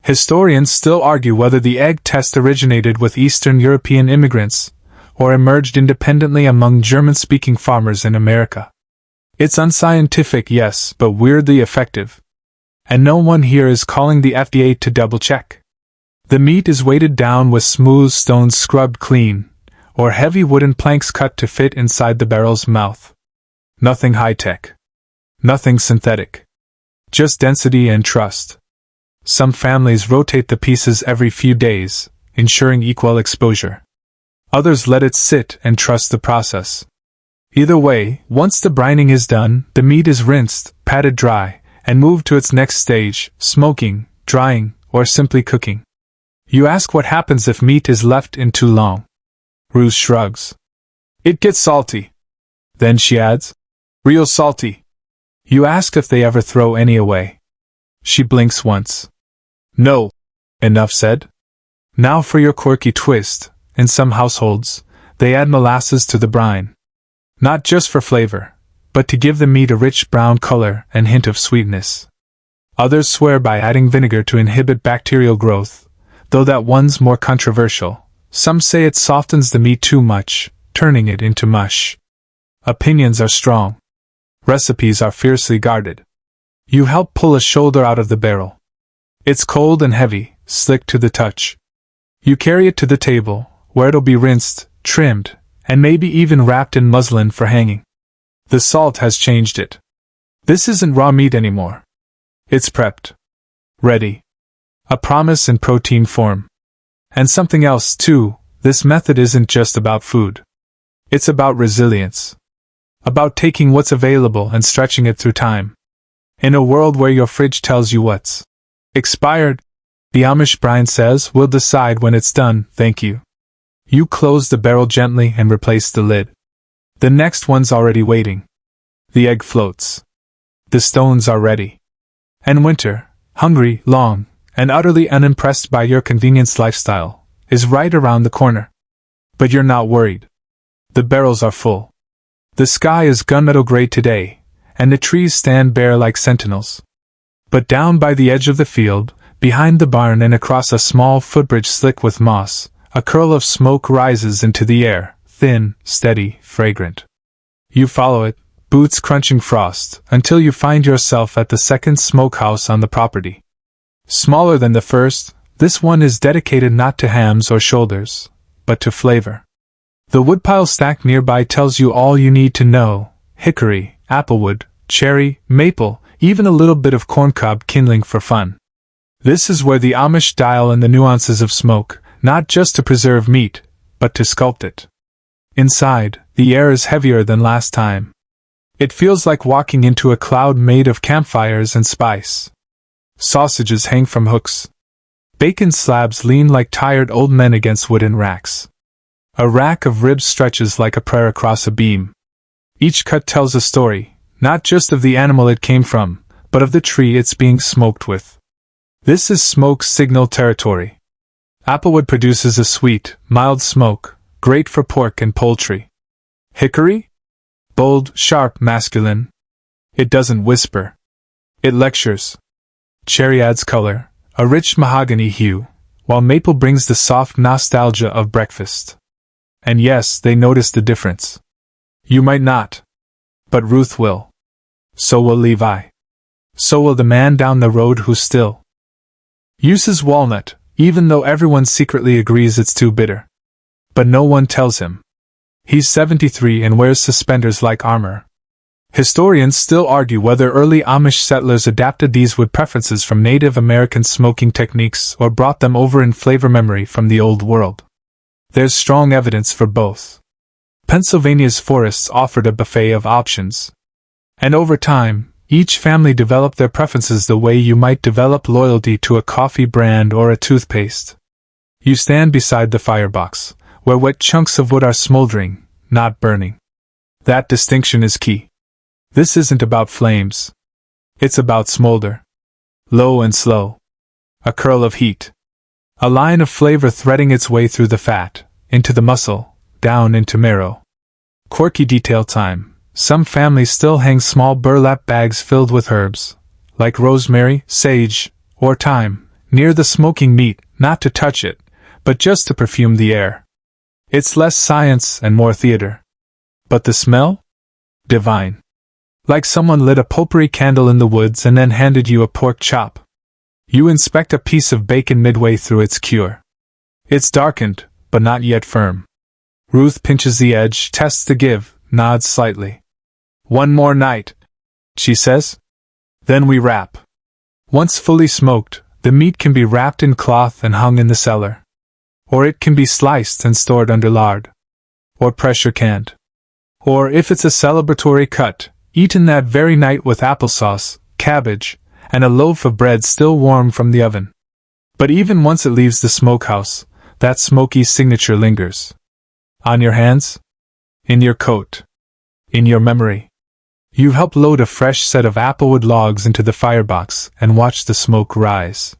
Historians still argue whether the egg test originated with Eastern European immigrants, or emerged independently among German-speaking farmers in America. It's unscientific, yes, but weirdly effective. And no one here is calling the FDA to double-check. The meat is weighted down with smooth stones scrubbed clean, or heavy wooden planks cut to fit inside the barrel's mouth. Nothing high-tech. Nothing synthetic. Just density and trust. Some families rotate the pieces every few days, ensuring equal exposure. Others let it sit and trust the process. Either way, once the brining is done, the meat is rinsed, patted dry, and moved to its next stage, smoking, drying, or simply cooking. You ask what happens if meat is left in too long. Ruth shrugs. It gets salty. Then she adds, real salty. You ask if they ever throw any away. She blinks once. No. Enough said. Now for your quirky twist. In some households, they add molasses to the brine. Not just for flavor, but to give the meat a rich brown color and hint of sweetness. Others swear by adding vinegar to inhibit bacterial growth, though that one's more controversial. Some say it softens the meat too much, turning it into mush. Opinions are strong. Recipes are fiercely guarded. You help pull a shoulder out of the barrel. It's cold and heavy, slick to the touch. You carry it to the table, where it'll be rinsed, trimmed, and maybe even wrapped in muslin for hanging. The salt has changed it. This isn't raw meat anymore. It's prepped. Ready. A promise in protein form. And something else, too, this method isn't just about food. It's about resilience. About taking what's available and stretching it through time. In a world where your fridge tells you what's expired, the Amish brine says, we'll decide when it's done, thank you. You close the barrel gently and replace the lid. The next one's already waiting. The egg floats. The stones are ready. And winter, hungry, long, and utterly unimpressed by your convenience lifestyle, is right around the corner. But you're not worried. The barrels are full. The sky is gunmetal gray today, and the trees stand bare like sentinels. But down by the edge of the field, behind the barn and across a small footbridge slick with moss, a curl of smoke rises into the air, thin, steady, fragrant. You follow it, boots crunching frost, until you find yourself at the second smokehouse on the property. Smaller than the first, this one is dedicated not to hams or shoulders, but to flavor. The woodpile stacked nearby tells you all you need to know: hickory, applewood, cherry, maple, even a little bit of corncob kindling for fun. This is where the Amish dial in the nuances of smoke, not just to preserve meat, but to sculpt it. Inside, the air is heavier than last time. It feels like walking into a cloud made of campfires and spice. Sausages hang from hooks. Bacon slabs lean like tired old men against wooden racks. A rack of ribs stretches like a prayer across a beam. Each cut tells a story, not just of the animal it came from, but of the tree it's being smoked with. This is smoke's signal territory. Applewood produces a sweet, mild smoke, great for pork and poultry. Hickory? Bold, sharp, masculine. It doesn't whisper. It lectures. Cherry adds color, a rich mahogany hue, while maple brings the soft nostalgia of breakfast. And yes, they notice the difference. You might not. But Ruth will. So will Levi. So will the man down the road who still uses walnut, even though everyone secretly agrees it's too bitter. But no one tells him. He's 73 and wears suspenders like armor. Historians still argue whether early Amish settlers adapted these wood preferences from Native American smoking techniques or brought them over in flavor memory from the Old World. There's strong evidence for both. Pennsylvania's forests offered a buffet of options. And over time, each family developed their preferences the way you might develop loyalty to a coffee brand or a toothpaste. You stand beside the firebox, where wet chunks of wood are smoldering, not burning. That distinction is key. This isn't about flames. It's about smolder. Low and slow. A curl of heat. A line of flavor threading its way through the fat, into the muscle, down into marrow. Quirky detail time. Some families still hang small burlap bags filled with herbs, like rosemary, sage, or thyme, near the smoking meat, not to touch it, but just to perfume the air. It's less science and more theater. But the smell? Divine. Like someone lit a potpourri candle in the woods and then handed you a pork chop. You inspect a piece of bacon midway through its cure. It's darkened, but not yet firm. Ruth pinches the edge, tests the give, nods slightly. One more night. she says. Then we wrap. Once fully smoked, the meat can be wrapped in cloth and hung in the cellar. Or it can be sliced and stored under lard. Or pressure canned. Or, if it's a celebratory cut, eaten that very night with applesauce, cabbage, and a loaf of bread still warm from the oven. But even once it leaves the smokehouse, that smoky signature lingers. On your hands? In your coat? In your memory? You help load a fresh set of applewood logs into the firebox and watch the smoke rise.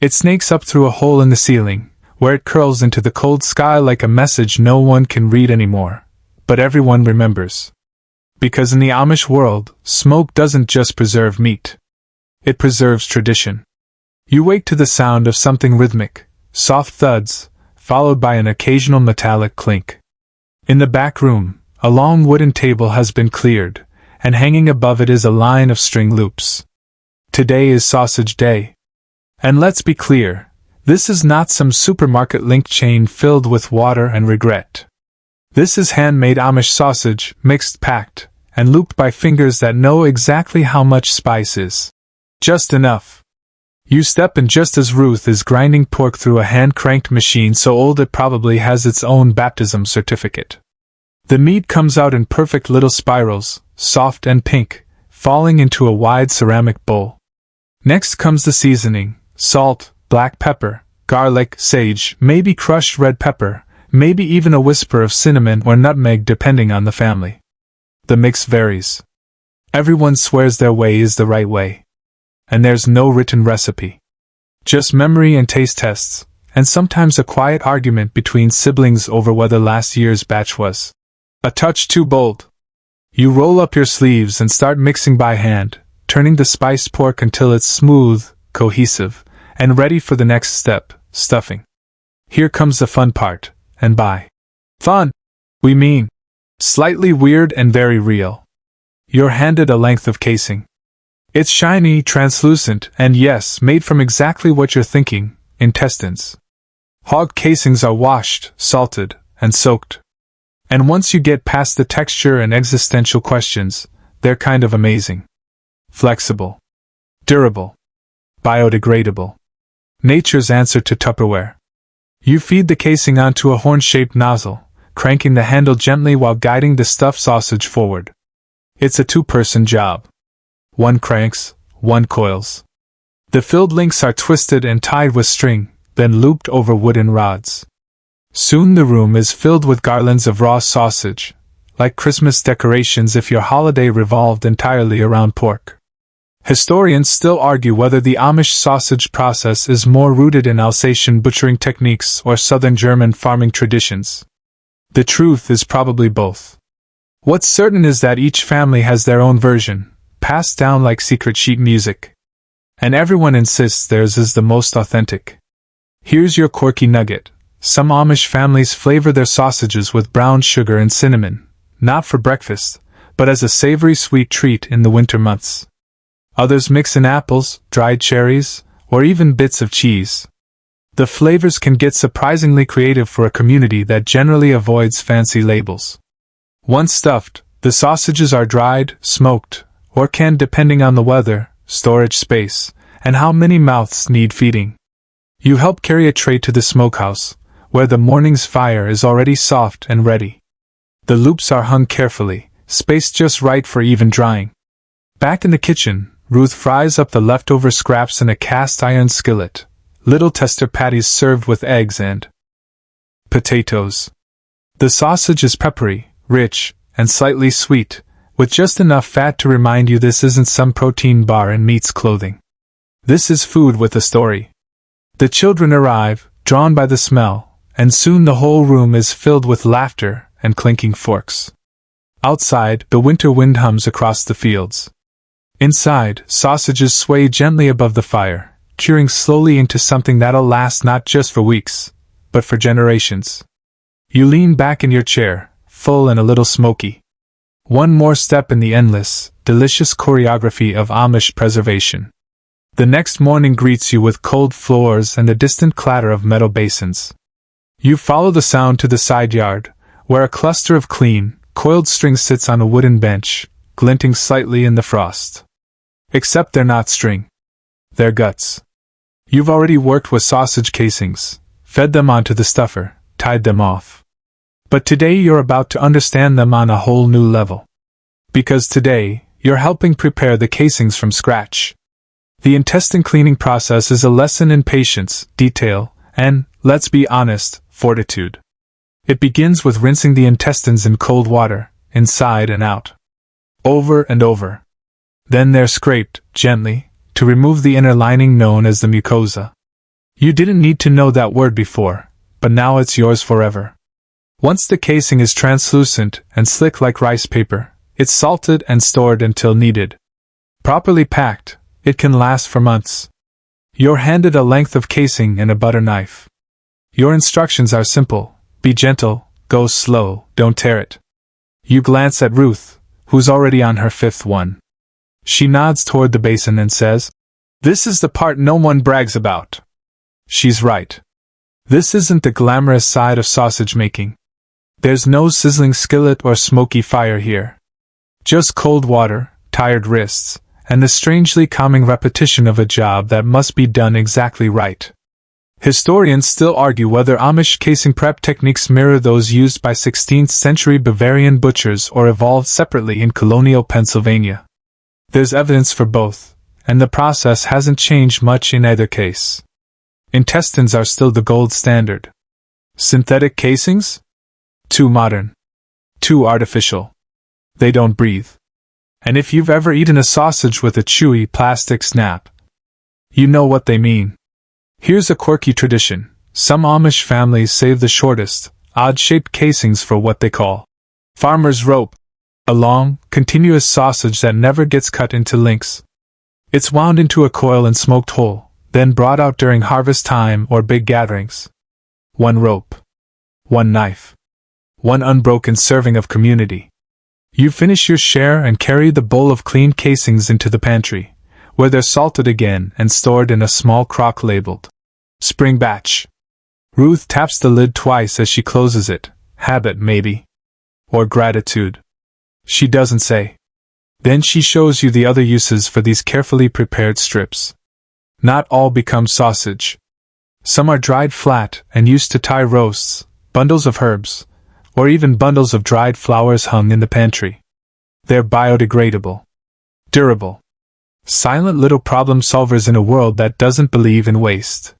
It snakes up through a hole in the ceiling, where it curls into the cold sky like a message no one can read anymore, but everyone remembers. Because in the Amish world, smoke doesn't just preserve meat. It preserves tradition. You wake to the sound of something rhythmic, soft thuds, followed by an occasional metallic clink. In the back room, a long wooden table has been cleared, and hanging above it is a line of string loops. Today is sausage day. And let's be clear, this is not some supermarket link chain filled with water and regret. This is handmade Amish sausage, mixed, packed, and looped by fingers that know exactly how much spice is. Just enough. You step in just as Ruth is grinding pork through a hand-cranked machine so old it probably has its own baptism certificate. The meat comes out in perfect little spirals, soft and pink, falling into a wide ceramic bowl. Next comes the seasoning: salt, black pepper, garlic, sage, maybe crushed red pepper, maybe even a whisper of cinnamon or nutmeg depending on the family. The mix varies. Everyone swears their way is the right way. And there's no written recipe. Just memory and taste tests, and sometimes a quiet argument between siblings over whether last year's batch was a touch too bold. You roll up your sleeves and start mixing by hand, turning the spiced pork until it's smooth, cohesive, and ready for the next step: stuffing. Here comes the fun part, and by fun, we mean slightly weird and very real. You're handed a length of casing. It's shiny, translucent, and yes, made from exactly what you're thinking: intestines. Hog casings are washed, salted, and soaked. And once you get past the texture and existential questions, they're kind of amazing. Flexible. Durable. Biodegradable. Nature's answer to Tupperware. You feed the casing onto a horn-shaped nozzle, cranking the handle gently while guiding the stuffed sausage forward. It's a two-person job. One cranks, one coils. The filled links are twisted and tied with string, then looped over wooden rods. Soon the room is filled with garlands of raw sausage, like Christmas decorations if your holiday revolved entirely around pork. Historians still argue whether the Amish sausage process is more rooted in Alsatian butchering techniques or Southern German farming traditions. The truth is probably both. What's certain is that each family has their own version, passed down like secret sheet music. And everyone insists theirs is the most authentic. Here's your quirky nugget. Some Amish families flavor their sausages with brown sugar and cinnamon, not for breakfast, but as a savory sweet treat in the winter months. Others mix in apples, dried cherries, or even bits of cheese. The flavors can get surprisingly creative for a community that generally avoids fancy labels. Once stuffed, the sausages are dried, smoked, or canned depending on the weather, storage space, and how many mouths need feeding. You help carry a tray to the smokehouse, where the morning's fire is already soft and ready. The loops are hung carefully, spaced just right for even drying. Back in the kitchen, Ruth fries up the leftover scraps in a cast-iron skillet, little tester patties served with eggs and potatoes. The sausage is peppery, rich, and slightly sweet, with just enough fat to remind you this isn't some protein bar in meat's clothing. This is food with a story. The children arrive, drawn by the smell, and soon the whole room is filled with laughter and clinking forks. Outside, the winter wind hums across the fields. Inside, sausages sway gently above the fire, curing slowly into something that'll last not just for weeks, but for generations. You lean back in your chair, full and a little smoky. One more step in the endless, delicious choreography of Amish preservation. The next morning greets you with cold floors and the distant clatter of metal basins. You follow the sound to the side yard, where a cluster of clean, coiled string sits on a wooden bench, glinting slightly in the frost. Except they're not string. They're guts. You've already worked with sausage casings, fed them onto the stuffer, tied them off. But today you're about to understand them on a whole new level. Because today, you're helping prepare the casings from scratch. The intestine cleaning process is a lesson in patience, detail, and, let's be honest, fortitude. It begins with rinsing the intestines in cold water, inside and out. Over and over. Then they're scraped, gently, to remove the inner lining known as the mucosa. You didn't need to know that word before, but now it's yours forever. Once the casing is translucent and slick like rice paper, it's salted and stored until needed. Properly packed, it can last for months. You're handed a length of casing and a butter knife. Your instructions are simple: be gentle, go slow, don't tear it. You glance at Ruth, who's already on her 5th one. She nods toward the basin and says, "This is the part no one brags about." She's right. This isn't the glamorous side of sausage making. There's no sizzling skillet or smoky fire here. Just cold water, tired wrists, and the strangely calming repetition of a job that must be done exactly right. Historians still argue whether Amish casing prep techniques mirror those used by 16th century Bavarian butchers or evolved separately in colonial Pennsylvania. There's evidence for both, and the process hasn't changed much in either case. Intestines are still the gold standard. Synthetic casings? Too modern. Too artificial. They don't breathe. And if you've ever eaten a sausage with a chewy plastic snap, you know what they mean. Here's a quirky tradition. Some Amish families save the shortest, odd-shaped casings for what they call farmer's rope, a long, continuous sausage that never gets cut into links. It's wound into a coil and smoked whole, then brought out during harvest time or big gatherings. One rope. One knife. One unbroken serving of community. You finish your share and carry the bowl of clean casings into the pantry, where they're salted again and stored in a small crock labeled spring batch. Ruth taps the lid twice as she closes it. Habit, maybe. Or gratitude. She doesn't say. Then she shows you the other uses for these carefully prepared strips. Not all become sausage. Some are dried flat and used to tie roasts, bundles of herbs, or even bundles of dried flowers hung in the pantry. They're biodegradable. Durable. Silent little problem solvers in a world that doesn't believe in waste.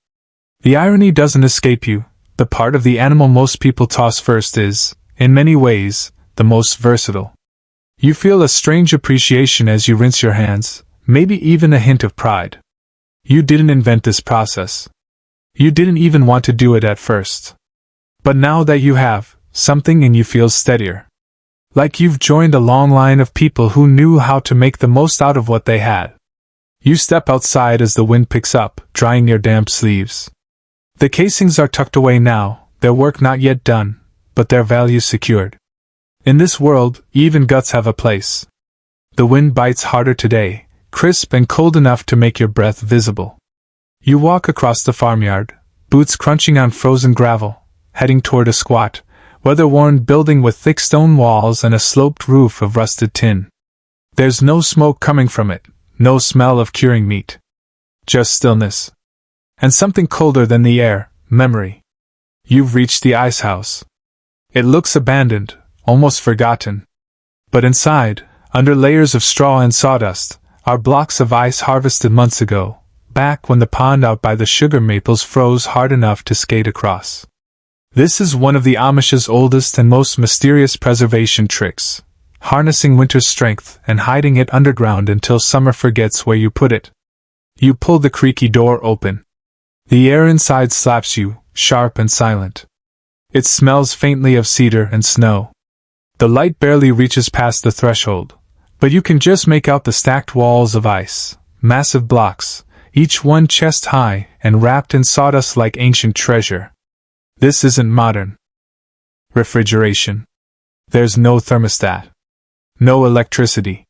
The irony doesn't escape you. The part of the animal most people toss first is, in many ways, the most versatile. You feel a strange appreciation as you rinse your hands, maybe even a hint of pride. You didn't invent this process. You didn't even want to do it at first. But now that you have, something in you feels steadier. Like you've joined a long line of people who knew how to make the most out of what they had. You step outside as the wind picks up, drying your damp sleeves. The casings are tucked away now, their work not yet done, but their value secured. In this world, even guts have a place. The wind bites harder today, crisp and cold enough to make your breath visible. You walk across the farmyard, boots crunching on frozen gravel, heading toward a squat, weather-worn building with thick stone walls and a sloped roof of rusted tin. There's no smoke coming from it, no smell of curing meat. Just stillness. And something colder than the air, memory. You've reached the ice house. It looks abandoned, almost forgotten. But inside, under layers of straw and sawdust, are blocks of ice harvested months ago, back when the pond out by the sugar maples froze hard enough to skate across. This is one of the Amish's oldest and most mysterious preservation tricks, harnessing winter's strength and hiding it underground until summer forgets where you put it. You pull the creaky door open. The air inside slaps you, sharp and silent. It smells faintly of cedar and snow. The light barely reaches past the threshold, but you can just make out the stacked walls of ice, massive blocks, each one chest high and wrapped in sawdust like ancient treasure. This isn't modern refrigeration. There's no thermostat. No electricity.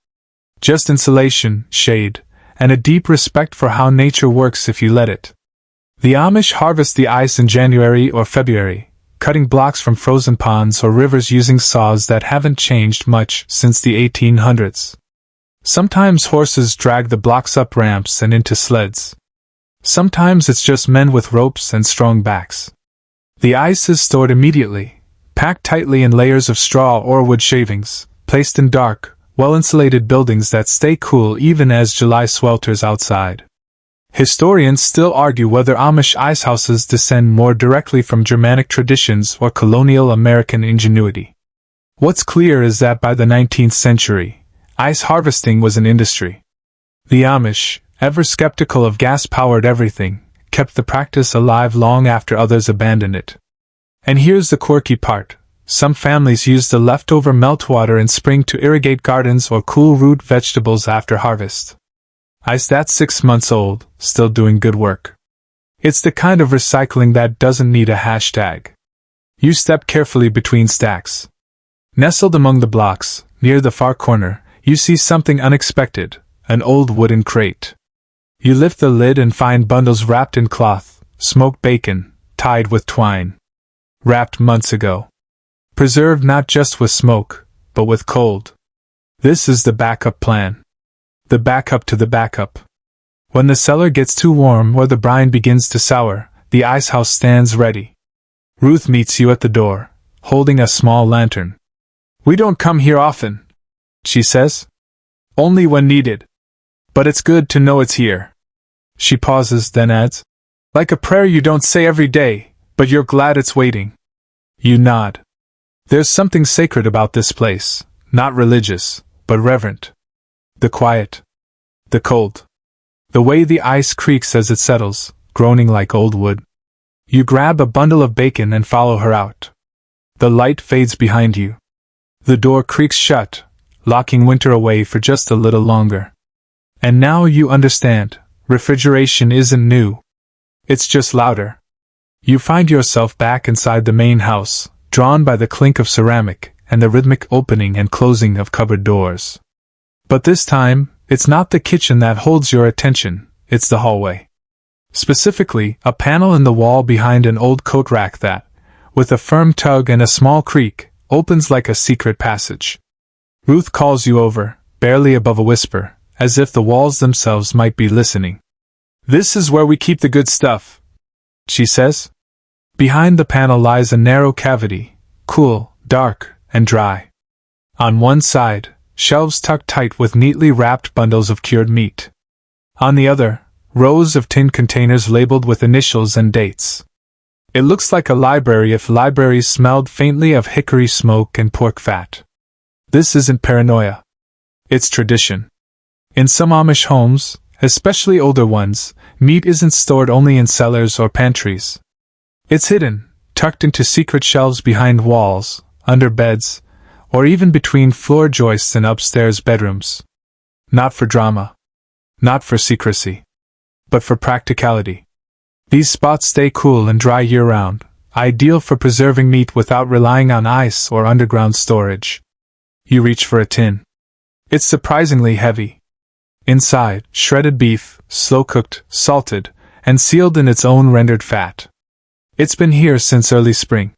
Just insulation, shade, and a deep respect for how nature works if you let it. The Amish harvest the ice in January or February, cutting blocks from frozen ponds or rivers using saws that haven't changed much since the 1800s. Sometimes horses drag the blocks up ramps and into sleds. Sometimes it's just men with ropes and strong backs. The ice is stored immediately, packed tightly in layers of straw or wood shavings, placed in dark, well-insulated buildings that stay cool even as July swelters outside. Historians still argue whether Amish icehouses descend more directly from Germanic traditions or colonial American ingenuity. What's clear is that by the 19th century, ice harvesting was an industry. The Amish, ever skeptical of gas-powered everything, kept the practice alive long after others abandoned it. And here's the quirky part. Some families use the leftover meltwater in spring to irrigate gardens or cool root vegetables after harvest. Ice that's 6 months old, still doing good work. It's the kind of recycling that doesn't need a hashtag. You step carefully between stacks. Nestled among the blocks, near the far corner, you see something unexpected, an old wooden crate. You lift the lid and find bundles wrapped in cloth, smoked bacon, tied with twine. Wrapped months ago. Preserved not just with smoke, but with cold. This is the backup plan. The backup to the backup. When the cellar gets too warm or the brine begins to sour, the icehouse stands ready. Ruth meets you at the door, holding a small lantern. "We don't come here often," she says. "Only when needed. But it's good to know it's here." She pauses, then adds, "Like a prayer you don't say every day, but you're glad it's waiting." You nod. There's something sacred about this place, not religious, but reverent. The quiet. The cold. The way the ice creaks as it settles, groaning like old wood. You grab a bundle of bacon and follow her out. The light fades behind you. The door creaks shut, locking winter away for just a little longer. And now you understand, refrigeration isn't new. It's just louder. You find yourself back inside the main house, drawn by the clink of ceramic and the rhythmic opening and closing of cupboard doors. But this time, it's not the kitchen that holds your attention, it's the hallway. Specifically, a panel in the wall behind an old coat rack that, with a firm tug and a small creak, opens like a secret passage. Ruth calls you over, barely above a whisper, as if the walls themselves might be listening. "This is where we keep the good stuff," she says. Behind the panel lies a narrow cavity, cool, dark, and dry. On one side, shelves tucked tight with neatly wrapped bundles of cured meat. On the other, rows of tin containers labeled with initials and dates. It looks like a library if libraries smelled faintly of hickory smoke and pork fat. This isn't paranoia. It's tradition. In some Amish homes, especially older ones, meat isn't stored only in cellars or pantries. It's hidden, tucked into secret shelves behind walls, under beds, or even between floor joists in upstairs bedrooms. Not for drama. Not for secrecy. But for practicality. These spots stay cool and dry year-round, ideal for preserving meat without relying on ice or underground storage. You reach for a tin. It's surprisingly heavy. Inside, shredded beef, slow-cooked, salted, and sealed in its own rendered fat. It's been here since early spring.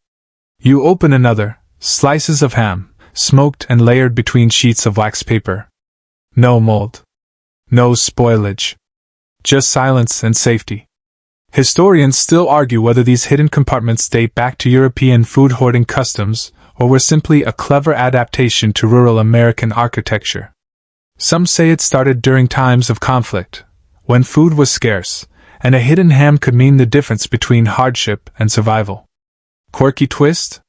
You open another, slices of ham, smoked and layered between sheets of wax paper. No mold. No spoilage. Just silence and safety. Historians still argue whether these hidden compartments date back to European food hoarding customs, or were simply a clever adaptation to rural American architecture. Some say it started during times of conflict, when food was scarce, and a hidden ham could mean the difference between hardship and survival. Quirky twist?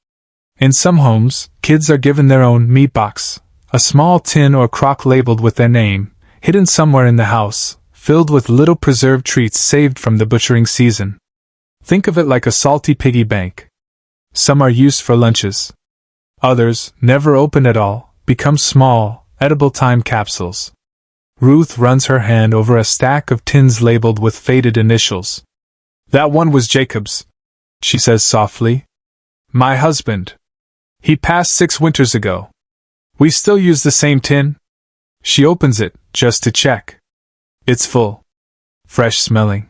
In some homes, kids are given their own meat box, a small tin or crock labeled with their name, hidden somewhere in the house, filled with little preserved treats saved from the butchering season. Think of it like a salty piggy bank. Some are used for lunches. Others, never opened at all, become small, edible time capsules. Ruth runs her hand over a stack of tins labeled with faded initials. "That one was Jacob's," she says softly. "My husband. He passed 6 winters ago. We still use the same tin." She opens it, just to check. It's full. Fresh smelling.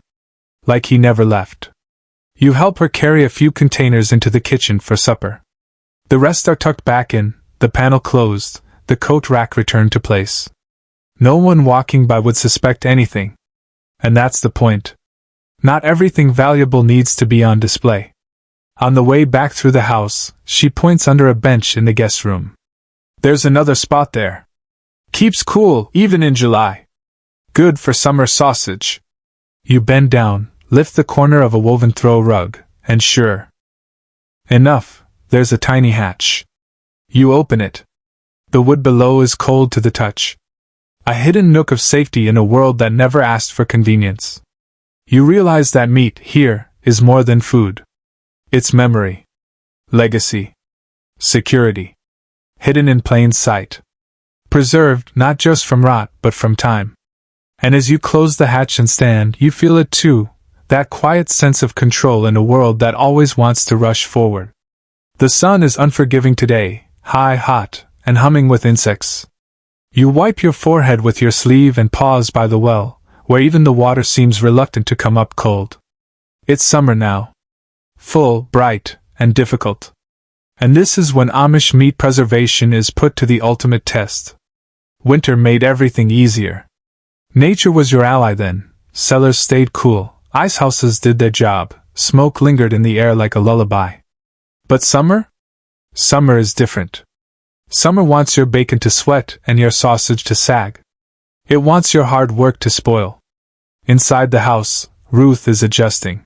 Like he never left. You help her carry a few containers into the kitchen for supper. The rest are tucked back in, the panel closed, the coat rack returned to place. No one walking by would suspect anything. And that's the point. Not everything valuable needs to be on display. On the way back through the house, she points under a bench in the guest room. There's another spot there. Keeps cool, even in July. Good for summer sausage. You bend down, lift the corner of a woven throw rug, and sure enough, there's a tiny hatch. You open it. The wood below is cold to the touch. A hidden nook of safety in a world that never asked for convenience. You realize that meat, here, is more than food. It's memory. Legacy. Security. Hidden in plain sight. Preserved not just from rot, but from time. And as you close the hatch and stand, you feel it too, that quiet sense of control in a world that always wants to rush forward. The sun is unforgiving today, hot, and humming with insects. You wipe your forehead with your sleeve and pause by the well, where even the water seems reluctant to come up cold. It's summer now. Full, bright, and difficult. And this is when Amish meat preservation is put to the ultimate test. Winter made everything easier. Nature was your ally then. Cellars stayed cool, icehouses did their job, smoke lingered in the air like a lullaby. But summer? Summer is different. Summer wants your bacon to sweat and your sausage to sag. It wants your hard work to spoil. Inside the house, Ruth is adjusting.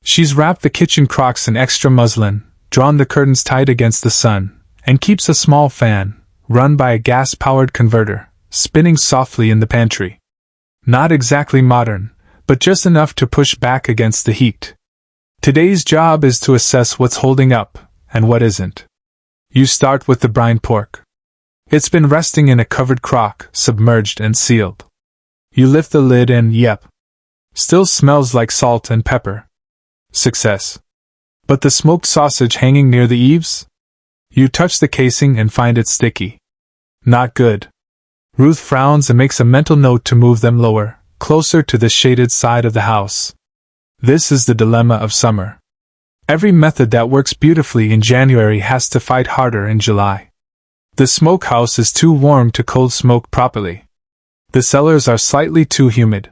She's wrapped the kitchen crocks in extra muslin, drawn the curtains tight against the sun, and keeps a small fan, run by a gas-powered converter, spinning softly in the pantry. Not exactly modern, but just enough to push back against the heat. Today's job is to assess what's holding up, and what isn't. You start with the brine pork. It's been resting in a covered crock, submerged and sealed. You lift the lid and, yep, still smells like salt and pepper. Success. But the smoked sausage hanging near the eaves? You touch the casing and find it sticky. Not good. Ruth frowns and makes a mental note to move them lower, closer to the shaded side of the house. This is the dilemma of summer. Every method that works beautifully in January has to fight harder in July. The smokehouse is too warm to cold smoke properly. The cellars are slightly too humid.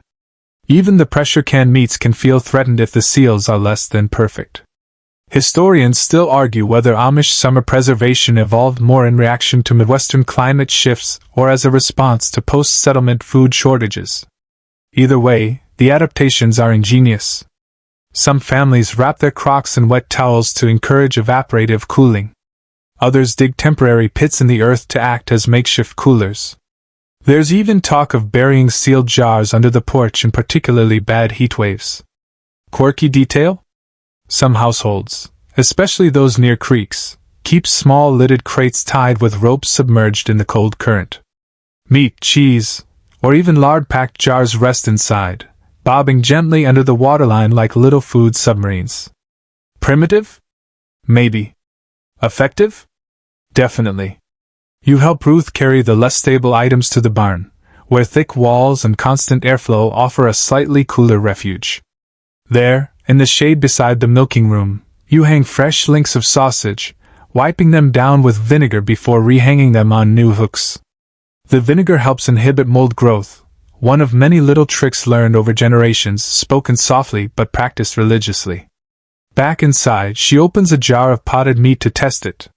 Even the pressure can meats can feel threatened if the seals are less than perfect. Historians still argue whether Amish summer preservation evolved more in reaction to Midwestern climate shifts or as a response to post-settlement food shortages. Either way, the adaptations are ingenious. Some families wrap their crocks in wet towels to encourage evaporative cooling. Others dig temporary pits in the earth to act as makeshift coolers. There's even talk of burying sealed jars under the porch in particularly bad heat waves. Quirky detail? Some households, especially those near creeks, keep small lidded crates tied with ropes submerged in the cold current. Meat, cheese, or even lard-packed jars rest inside, bobbing gently under the waterline like little food submarines. Primitive? Maybe. Effective? Definitely. You help Ruth carry the less stable items to the barn, where thick walls and constant airflow offer a slightly cooler refuge. There, in the shade beside the milking room, you hang fresh links of sausage, wiping them down with vinegar before rehanging them on new hooks. The vinegar helps inhibit mold growth, one of many little tricks learned over generations, spoken softly but practiced religiously. Back inside, she opens a jar of potted meat to test it.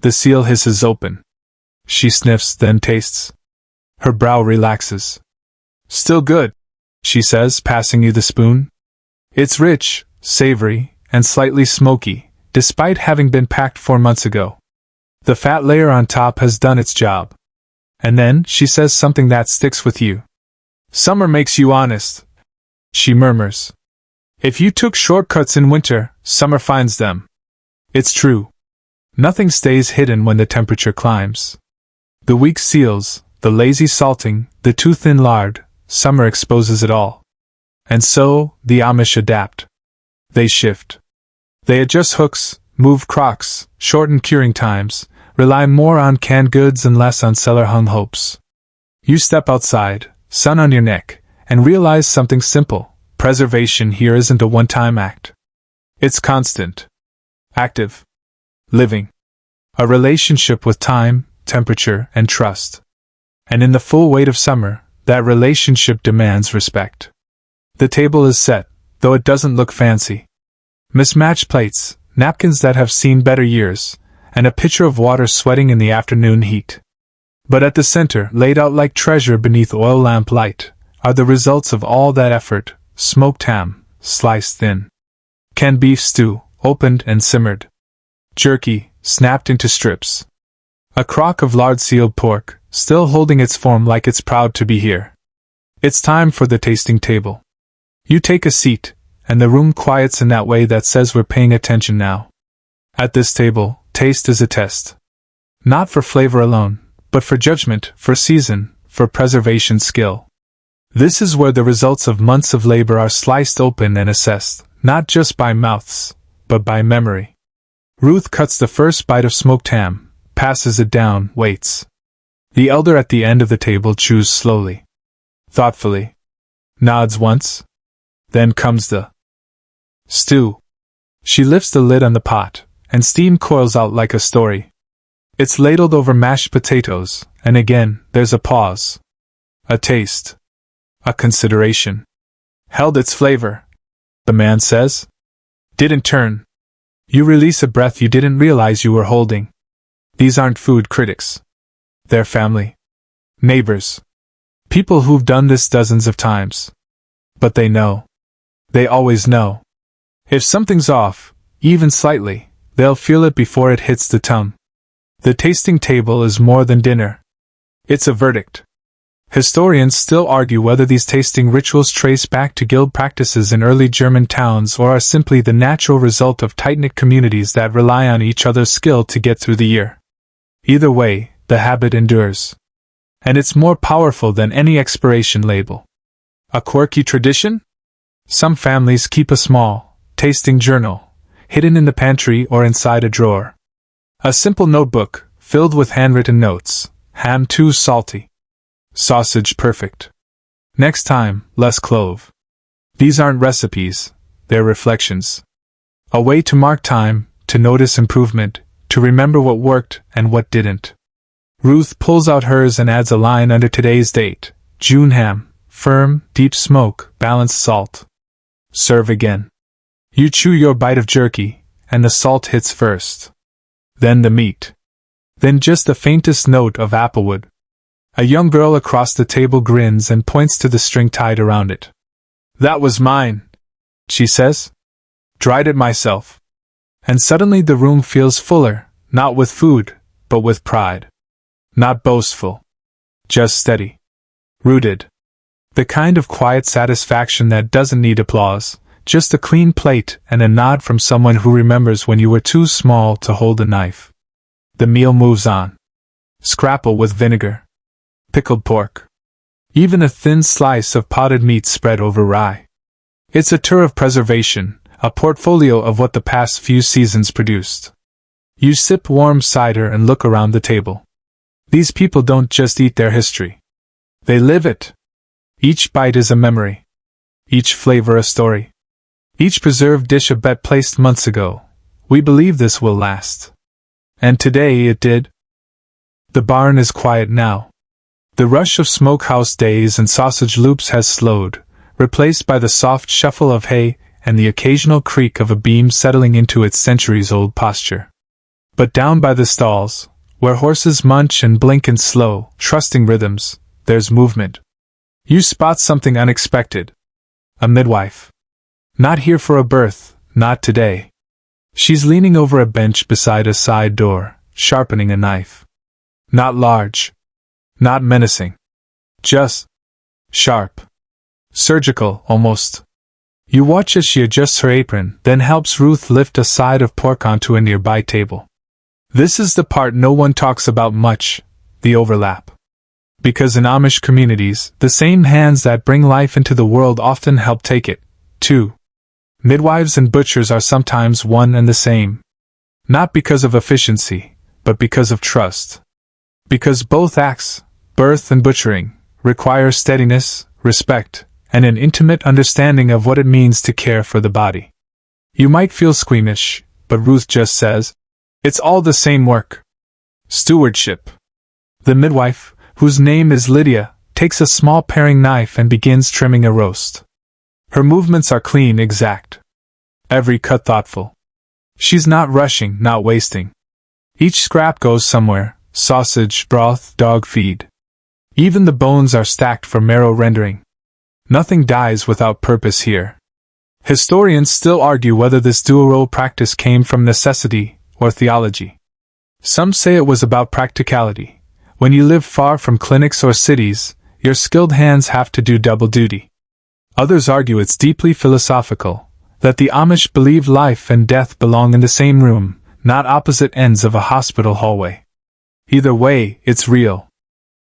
The seal hisses open. She sniffs, then tastes. Her brow relaxes. Still good, she says, passing you the spoon. It's rich, savory, and slightly smoky, despite having been packed 4 months ago. The fat layer on top has done its job. And then, she says something that sticks with you. Summer makes you honest, she murmurs. If you took shortcuts in winter, summer finds them. It's true. Nothing stays hidden when the temperature climbs. The weak seals, the lazy salting, the too thin lard, summer exposes it all. And so, the Amish adapt. They shift. They adjust hooks, move crocks, shorten curing times, rely more on canned goods and less on cellar-hung hopes. You step outside, sun on your neck, and realize something simple. Preservation here isn't a one-time act. It's constant. Active. Living. A relationship with time, temperature, and trust. And in the full weight of summer, that relationship demands respect. The table is set, though it doesn't look fancy. Mismatched plates, napkins that have seen better years, and a pitcher of water sweating in the afternoon heat. But at the center, laid out like treasure beneath oil lamp light, are the results of all that effort: smoked ham, sliced thin. Canned beef stew, opened and simmered. Jerky, snapped into strips. A crock of lard sealed pork, still holding its form like it's proud to be here. It's time for the tasting table. You take a seat, and the room quiets in that way that says we're paying attention now. At this table, taste is a test. Not for flavor alone, but for judgment, for season, for preservation skill. This is where the results of months of labor are sliced open and assessed, not just by mouths, but by memory. Ruth cuts the first bite of smoked ham, passes it down, waits. The elder at the end of the table chews slowly. Thoughtfully. Nods once. Then comes the stew. She lifts the lid on the pot, and steam coils out like a story. It's ladled over mashed potatoes, and again, there's a pause. A taste. A consideration. Held its flavor, the man says. Didn't turn. You release a breath you didn't realize you were holding. These aren't food critics. They're family. Neighbors. People who've done this dozens of times. But they know. They always know. If something's off, even slightly, they'll feel it before it hits the tongue. The tasting table is more than dinner. It's a verdict. Historians still argue whether these tasting rituals trace back to guild practices in early German towns or are simply the natural result of tight-knit communities that rely on each other's skill to get through the year. Either way, the habit endures. And it's more powerful than any expiration label. A quirky tradition? Some families keep a small, tasting journal, hidden in the pantry or inside a drawer. A simple notebook, filled with handwritten notes. Ham too salty. Sausage perfect. Next time, less clove. These aren't recipes, they're reflections. A way to mark time, to notice improvement, to remember what worked and what didn't. Ruth pulls out hers and adds a line under today's date. June ham, firm, deep smoke, balanced salt. Serve again. You chew your bite of jerky, and the salt hits first. Then the meat. Then just the faintest note of applewood. A young girl across the table grins and points to the string tied around it. That was mine, she says. Dried it myself. And suddenly the room feels fuller, not with food, but with pride. Not boastful. Just steady. Rooted. The kind of quiet satisfaction that doesn't need applause, just a clean plate and a nod from someone who remembers when you were too small to hold a knife. The meal moves on. Scrapple with vinegar. Pickled pork. Even a thin slice of potted meat spread over rye. It's a tour of preservation, a portfolio of what the past few seasons produced. You sip warm cider and look around the table. These people don't just eat their history. They live it. Each bite is a memory. Each flavor a story. Each preserved dish a bet placed months ago. We believe this will last. And today it did. The barn is quiet now. The rush of smokehouse days and sausage loops has slowed, replaced by the soft shuffle of hay and the occasional creak of a beam settling into its centuries-old posture. But down by the stalls, where horses munch and blink in slow, trusting rhythms, there's movement. You spot something unexpected. A midwife. Not here for a birth, not today. She's leaning over a bench beside a side door, sharpening a knife. Not large. Not menacing. Just sharp. Surgical, almost. You watch as she adjusts her apron, then helps Ruth lift a side of pork onto a nearby table. This is the part no one talks about much, the overlap. Because in Amish communities, the same hands that bring life into the world often help take it, too. Midwives and butchers are sometimes one and the same. Not because of efficiency, but because of trust. Because both acts, birth and butchering, require steadiness, respect, and an intimate understanding of what it means to care for the body. You might feel squeamish, but Ruth just says, it's all the same work. Stewardship. The midwife, whose name is Lydia, takes a small paring knife and begins trimming a roast. Her movements are clean, exact. Every cut thoughtful. She's not rushing, not wasting. Each scrap goes somewhere: sausage, broth, dog feed. Even the bones are stacked for marrow rendering. Nothing dies without purpose here. Historians still argue whether this dual-role practice came from necessity or theology. Some say it was about practicality. When you live far from clinics or cities, your skilled hands have to do double duty. Others argue it's deeply philosophical, that the Amish believe life and death belong in the same room, not opposite ends of a hospital hallway. Either way, it's real.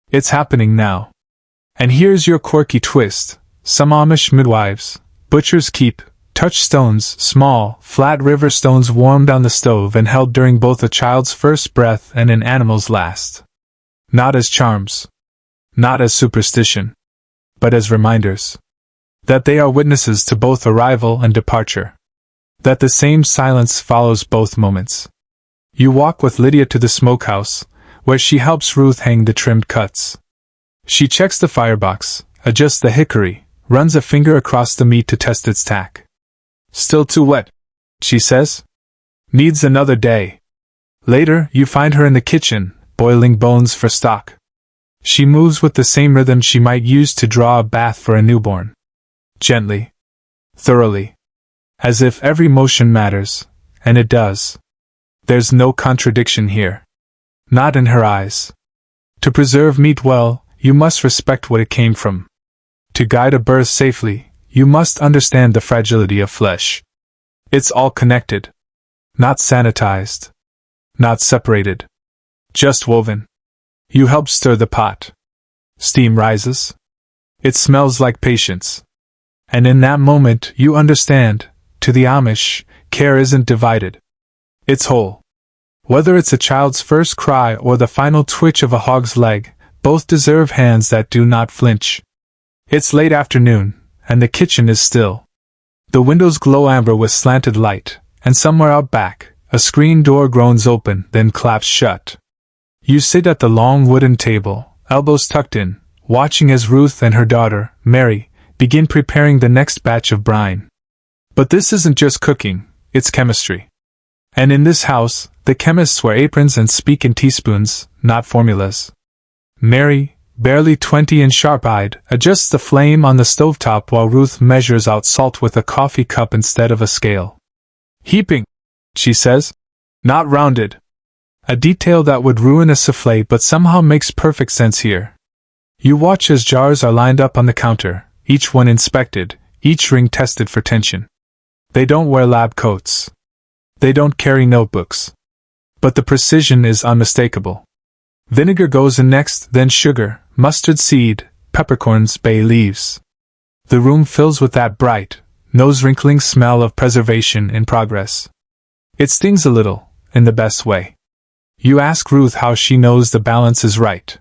It's happening now. And here's your quirky twist. Some Amish midwives, butchers keep touchstones, small, flat river stones warmed on the stove and held during both a child's first breath and an animal's last. Not as charms. Not as superstition. But as reminders. That they are witnesses to both arrival and departure. That the same silence follows both moments. You walk with Lydia to the smokehouse, where she helps Ruth hang the trimmed cuts. She checks the firebox, adjusts the hickory, runs a finger across the meat to test its tack. Still too wet, she says. Needs another day. Later, you find her in the kitchen, boiling bones for stock. She moves with the same rhythm she might use to draw a bath for a newborn. Gently. Thoroughly. As if every motion matters, and it does. There's no contradiction here. Not in her eyes. To preserve meat well, you must respect what it came from. To guide a birth safely, you must understand the fragility of flesh. It's all connected. Not sanitized. Not separated. Just woven. You help stir the pot. Steam rises. It smells like patience. And in that moment you understand, to the Amish, care isn't divided. It's whole. Whether it's a child's first cry or the final twitch of a hog's leg, both deserve hands that do not flinch. It's late afternoon, and the kitchen is still. The windows glow amber with slanted light, and somewhere out back, a screen door groans open, then claps shut. You sit at the long wooden table, elbows tucked in, watching as Ruth and her daughter, Mary, begin preparing the next batch of brine. But this isn't just cooking, it's chemistry. And in this house, the chemists wear aprons and speak in teaspoons, not formulas. Mary, barely 20 and sharp-eyed, adjusts the flame on the stovetop while Ruth measures out salt with a coffee cup instead of a scale. Heaping, she says. Not rounded. A detail that would ruin a souffle but somehow makes perfect sense here. You watch as jars are lined up on the counter, each one inspected, each ring tested for tension. They don't wear lab coats. They don't carry notebooks. But the precision is unmistakable. Vinegar goes in next, then sugar, mustard seed, peppercorns, bay leaves. The room fills with that bright, nose-wrinkling smell of preservation in progress. It stings a little, in the best way. You ask Ruth how she knows the balance is right.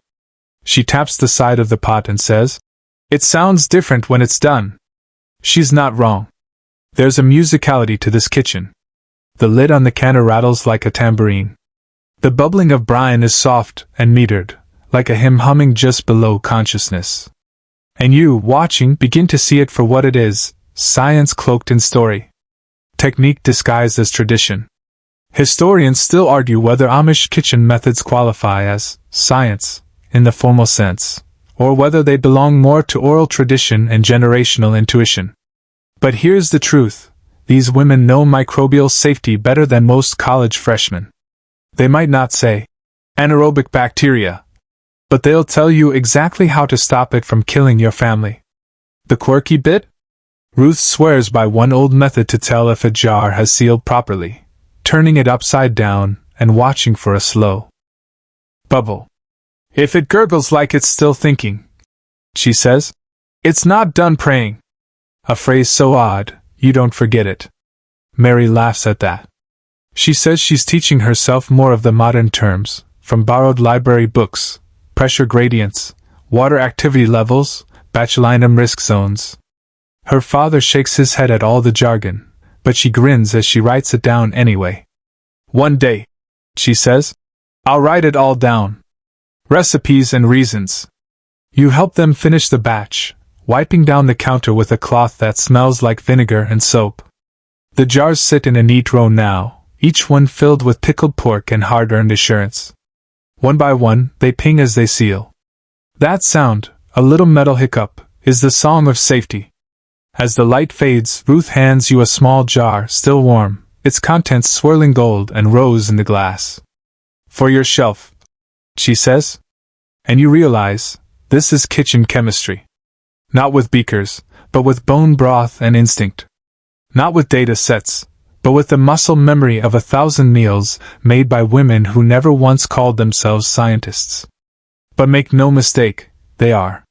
She taps the side of the pot and says, "It sounds different when it's done." She's not wrong. There's a musicality to this kitchen. The lid on the canner rattles like a tambourine. The bubbling of brine is soft and metered, like a hymn humming just below consciousness. And you, watching, begin to see it for what it is, science cloaked in story. Technique disguised as tradition. Historians still argue whether Amish kitchen methods qualify as science, in the formal sense, or whether they belong more to oral tradition and generational intuition. But here's the truth. These women know microbial safety better than most college freshmen. They might not say, anaerobic bacteria, but they'll tell you exactly how to stop it from killing your family. The quirky bit? Ruth swears by one old method to tell if a jar has sealed properly, turning it upside down and watching for a slow bubble. If it gurgles like it's still thinking, she says, it's not done praying. A phrase so odd, you don't forget it. Mary laughs at that. She says she's teaching herself more of the modern terms, from borrowed library books, pressure gradients, water activity levels, botulinum risk zones. Her father shakes his head at all the jargon, but she grins as she writes it down anyway. One day, she says, I'll write it all down. recipes and reasons. You help them finish the batch, wiping down the counter with a cloth that smells like vinegar and soap. The jars sit in a neat row now, each one filled with pickled pork and hard-earned assurance. One by one, they ping as they seal. That sound, a little metal hiccup, is the song of safety. As the light fades, Ruth hands you a small jar, still warm, its contents swirling gold and rose in the glass. For your shelf, she says. And you realize, this is kitchen chemistry. Not with beakers, but with bone broth and instinct. Not with data sets, but with the muscle memory of 1,000 meals made by women who never once called themselves scientists. But make no mistake, they are.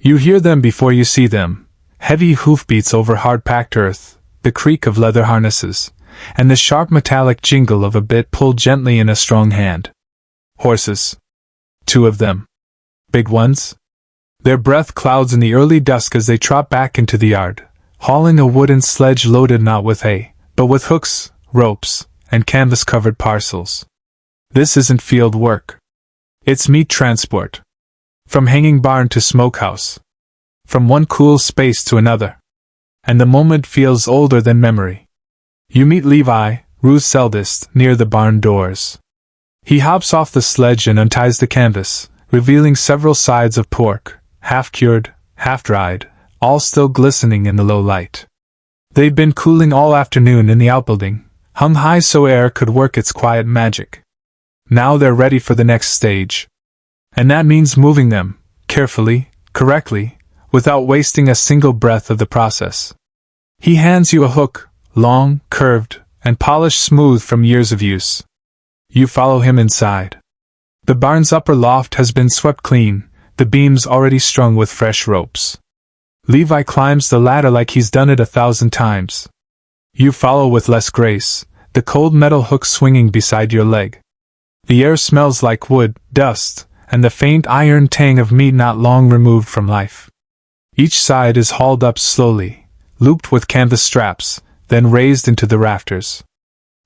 You hear them before you see them, heavy hoofbeats over hard-packed earth, the creak of leather harnesses, and the sharp metallic jingle of a bit pulled gently in a strong hand. Horses. 2 of them. Big ones. Their breath clouds in the early dusk as they trot back into the yard, hauling a wooden sledge loaded not with hay, but with hooks, ropes, and canvas-covered parcels. This isn't field work. It's meat transport. From hanging barn to smokehouse. From one cool space to another. And the moment feels older than memory. You meet Levi, Ruth's eldest, near the barn doors. He hops off the sledge and unties the canvas, revealing several sides of pork, half-cured, half-dried, all still glistening in the low light. They'd been cooling all afternoon in the outbuilding, hung high so air could work its quiet magic. Now they're ready for the next stage. And that means moving them, carefully, correctly, without wasting a single breath of the process. He hands you a hook, long, curved, and polished smooth from years of use. You follow him inside. The barn's upper loft has been swept clean, the beams already strung with fresh ropes. Levi climbs the ladder like he's done it 1,000 times. You follow with less grace, the cold metal hook swinging beside your leg. The air smells like wood, dust, and the faint iron tang of meat not long removed from life. Each side is hauled up slowly, looped with canvas straps, then raised into the rafters.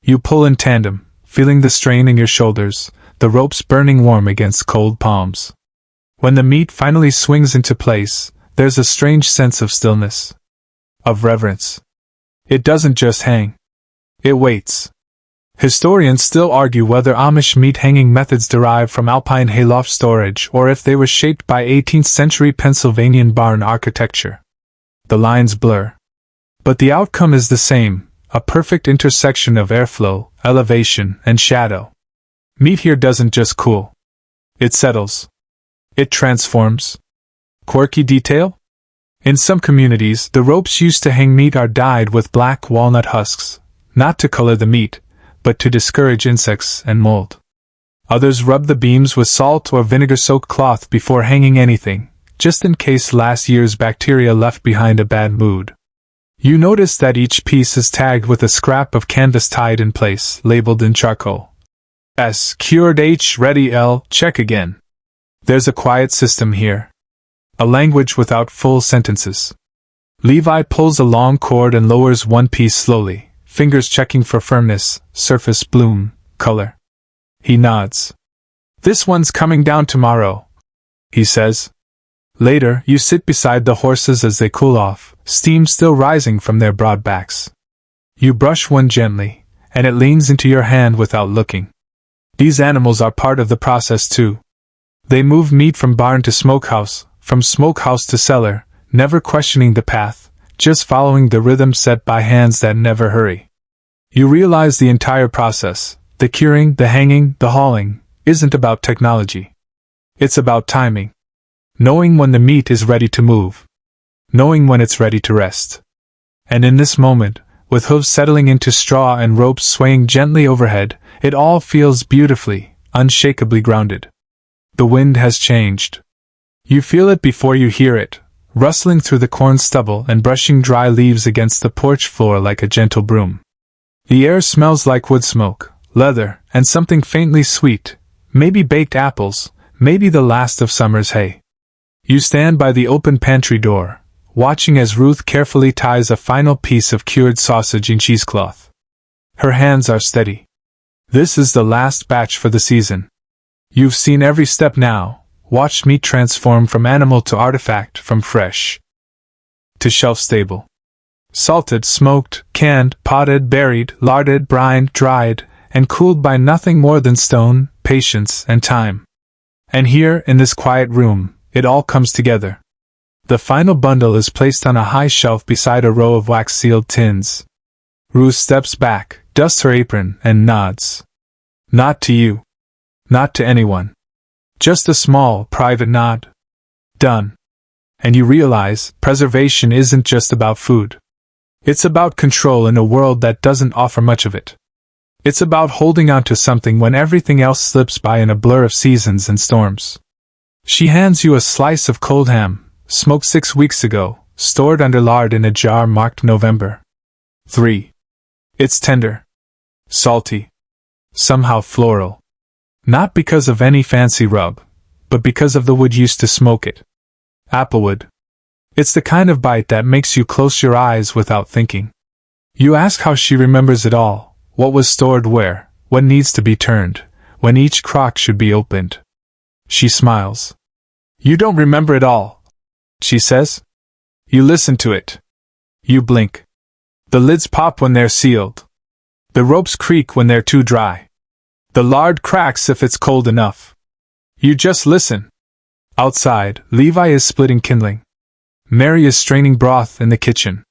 You pull in tandem, feeling the strain in your shoulders, the ropes burning warm against cold palms. When the meat finally swings into place, there's a strange sense of stillness. Of reverence. It doesn't just hang. It waits. Historians still argue whether Amish meat hanging methods derive from alpine hayloft storage or if they were shaped by 18th century Pennsylvanian barn architecture. The lines blur. But the outcome is the same, a perfect intersection of airflow, elevation, and shadow. Meat here doesn't just cool. It settles. It transforms. Quirky detail? In some communities, the ropes used to hang meat are dyed with black walnut husks, not to color the meat, but to discourage insects and mold. Others rub the beams with salt or vinegar-soaked cloth before hanging anything, just in case last year's bacteria left behind a bad mood. You notice that each piece is tagged with a scrap of canvas tied in place, labeled in charcoal. S. Cured H. Ready L. Check again. There's a quiet system here. A language without full sentences. Levi pulls a long cord and lowers one piece slowly, fingers checking for firmness, surface, bloom, color. He nods. This one's coming down tomorrow, he says. Later, you sit beside the horses as they cool off, steam still rising from their broad backs. You brush one gently, and it leans into your hand without looking. These animals are part of the process too. They move meat from barn to smokehouse, from smokehouse to cellar, never questioning the path, just following the rhythm set by hands that never hurry. You realize the entire process, the curing, the hanging, the hauling, isn't about technology. It's about timing. Knowing when the meat is ready to move. Knowing when it's ready to rest. And in this moment, with hooves settling into straw and ropes swaying gently overhead, it all feels beautifully, unshakably grounded. The wind has changed. You feel it before you hear it, rustling through the corn stubble and brushing dry leaves against the porch floor like a gentle broom. The air smells like wood smoke, leather, and something faintly sweet, maybe baked apples, maybe the last of summer's hay. You stand by the open pantry door, watching as Ruth carefully ties a final piece of cured sausage in cheesecloth. Her hands are steady. This is the last batch for the season. You've seen every step now, watched meat transform from animal to artifact, from fresh to shelf-stable. Salted, smoked, canned, potted, buried, larded, brined, dried, and cooled by nothing more than stone, patience, and time. And here, in this quiet room, it all comes together. The final bundle is placed on a high shelf beside a row of wax-sealed tins. Ruth steps back, dusts her apron, and nods. Not to you. Not to anyone. Just a small, private nod. Done. And you realize, preservation isn't just about food. It's about control in a world that doesn't offer much of it. It's about holding on to something when everything else slips by in a blur of seasons and storms. She hands you a slice of cold ham, smoked 6 weeks ago, stored under lard in a jar marked November 3. It's tender. Salty. Somehow floral. Not because of any fancy rub, but because of the wood used to smoke it. Applewood. It's the kind of bite that makes you close your eyes without thinking. You ask how she remembers it all, what was stored where, what needs to be turned, when each crock should be opened. She smiles. You don't remember it all, she says. You listen to it. You blink. The lids pop when they're sealed. The ropes creak when they're too dry. The lard cracks if it's cold enough. You just listen. Outside, Levi is splitting kindling. Mary is straining broth in the kitchen.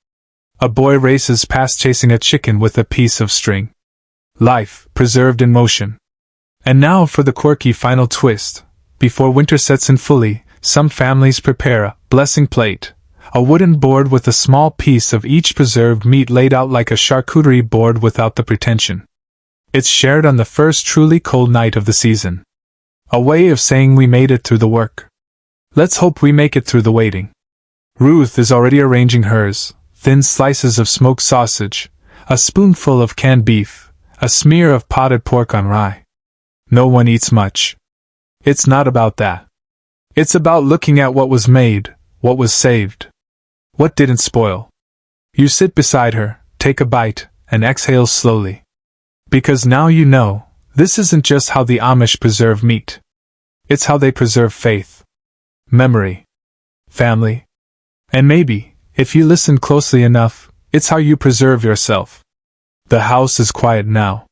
A boy races past chasing a chicken with a piece of string. Life, preserved in motion. And now for the quirky final twist. Before winter sets in fully, some families prepare a blessing plate, a wooden board with a small piece of each preserved meat laid out like a charcuterie board without the pretension. It's shared on the first truly cold night of the season. A way of saying we made it through the work. Let's hope we make it through the waiting. Ruth is already arranging hers, thin slices of smoked sausage, a spoonful of canned beef, a smear of potted pork on rye. No one eats much. It's not about that. It's about looking at what was made, what was saved, what didn't spoil. You sit beside her, take a bite, and exhale slowly. Because now you know, this isn't just how the Amish preserve meat. It's how they preserve faith, memory, family. And maybe, if you listen closely enough, it's how you preserve yourself. The house is quiet now.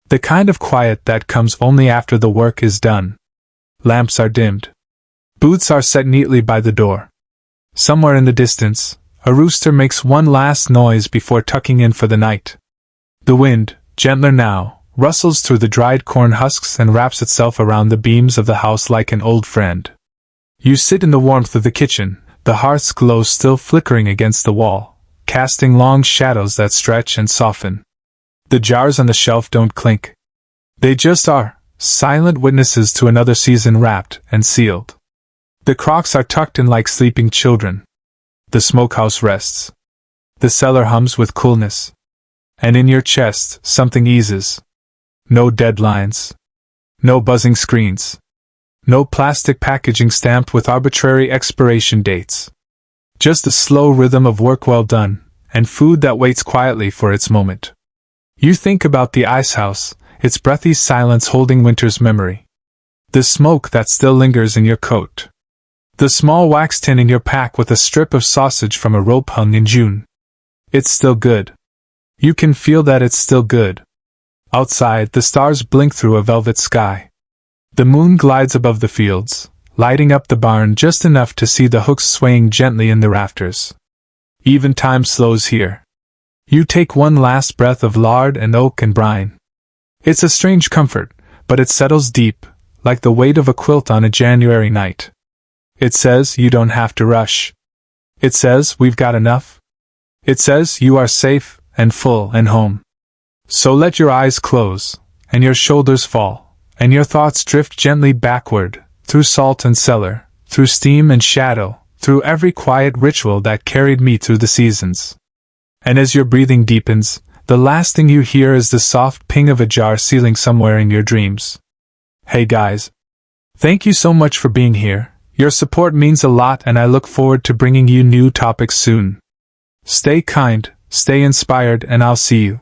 The kind of quiet that comes only after the work is done. Lamps are dimmed. Boots are set neatly by the door. Somewhere in the distance, a rooster makes one last noise before tucking in for the night. The wind, gentler now, rustles through the dried corn husks and wraps itself around the beams of the house like an old friend. You sit in the warmth of the kitchen, the hearth's glow still flickering against the wall, casting long shadows that stretch and soften. The jars on the shelf don't clink. They just are, silent witnesses to another season wrapped and sealed. The crocks are tucked in like sleeping children. The smokehouse rests. The cellar hums with coolness. And in your chest, something eases. No deadlines. No buzzing screens. No plastic packaging stamped with arbitrary expiration dates. Just a slow rhythm of work well done, and food that waits quietly for its moment. You think about the ice house, its breathy silence holding winter's memory. The smoke that still lingers in your coat. The small wax tin in your pack with a strip of sausage from a rope hung in June. It's still good. You can feel that it's still good. Outside, the stars blink through a velvet sky. The moon glides above the fields, lighting up the barn just enough to see the hooks swaying gently in the rafters. Even time slows here. You take one last breath of lard and oak and brine. It's a strange comfort, but it settles deep, like the weight of a quilt on a January night. It says you don't have to rush. It says we've got enough. It says you are safe and full and home. So let your eyes close, and your shoulders fall, and your thoughts drift gently backward, through salt and cellar, through steam and shadow, through every quiet ritual that carried me through the seasons. And as your breathing deepens, the last thing you hear is the soft ping of a jar sealing somewhere in your dreams. Hey guys. Thank you so much for being here. Your support means a lot and I look forward to bringing you new topics soon. Stay kind, stay inspired, and I'll see you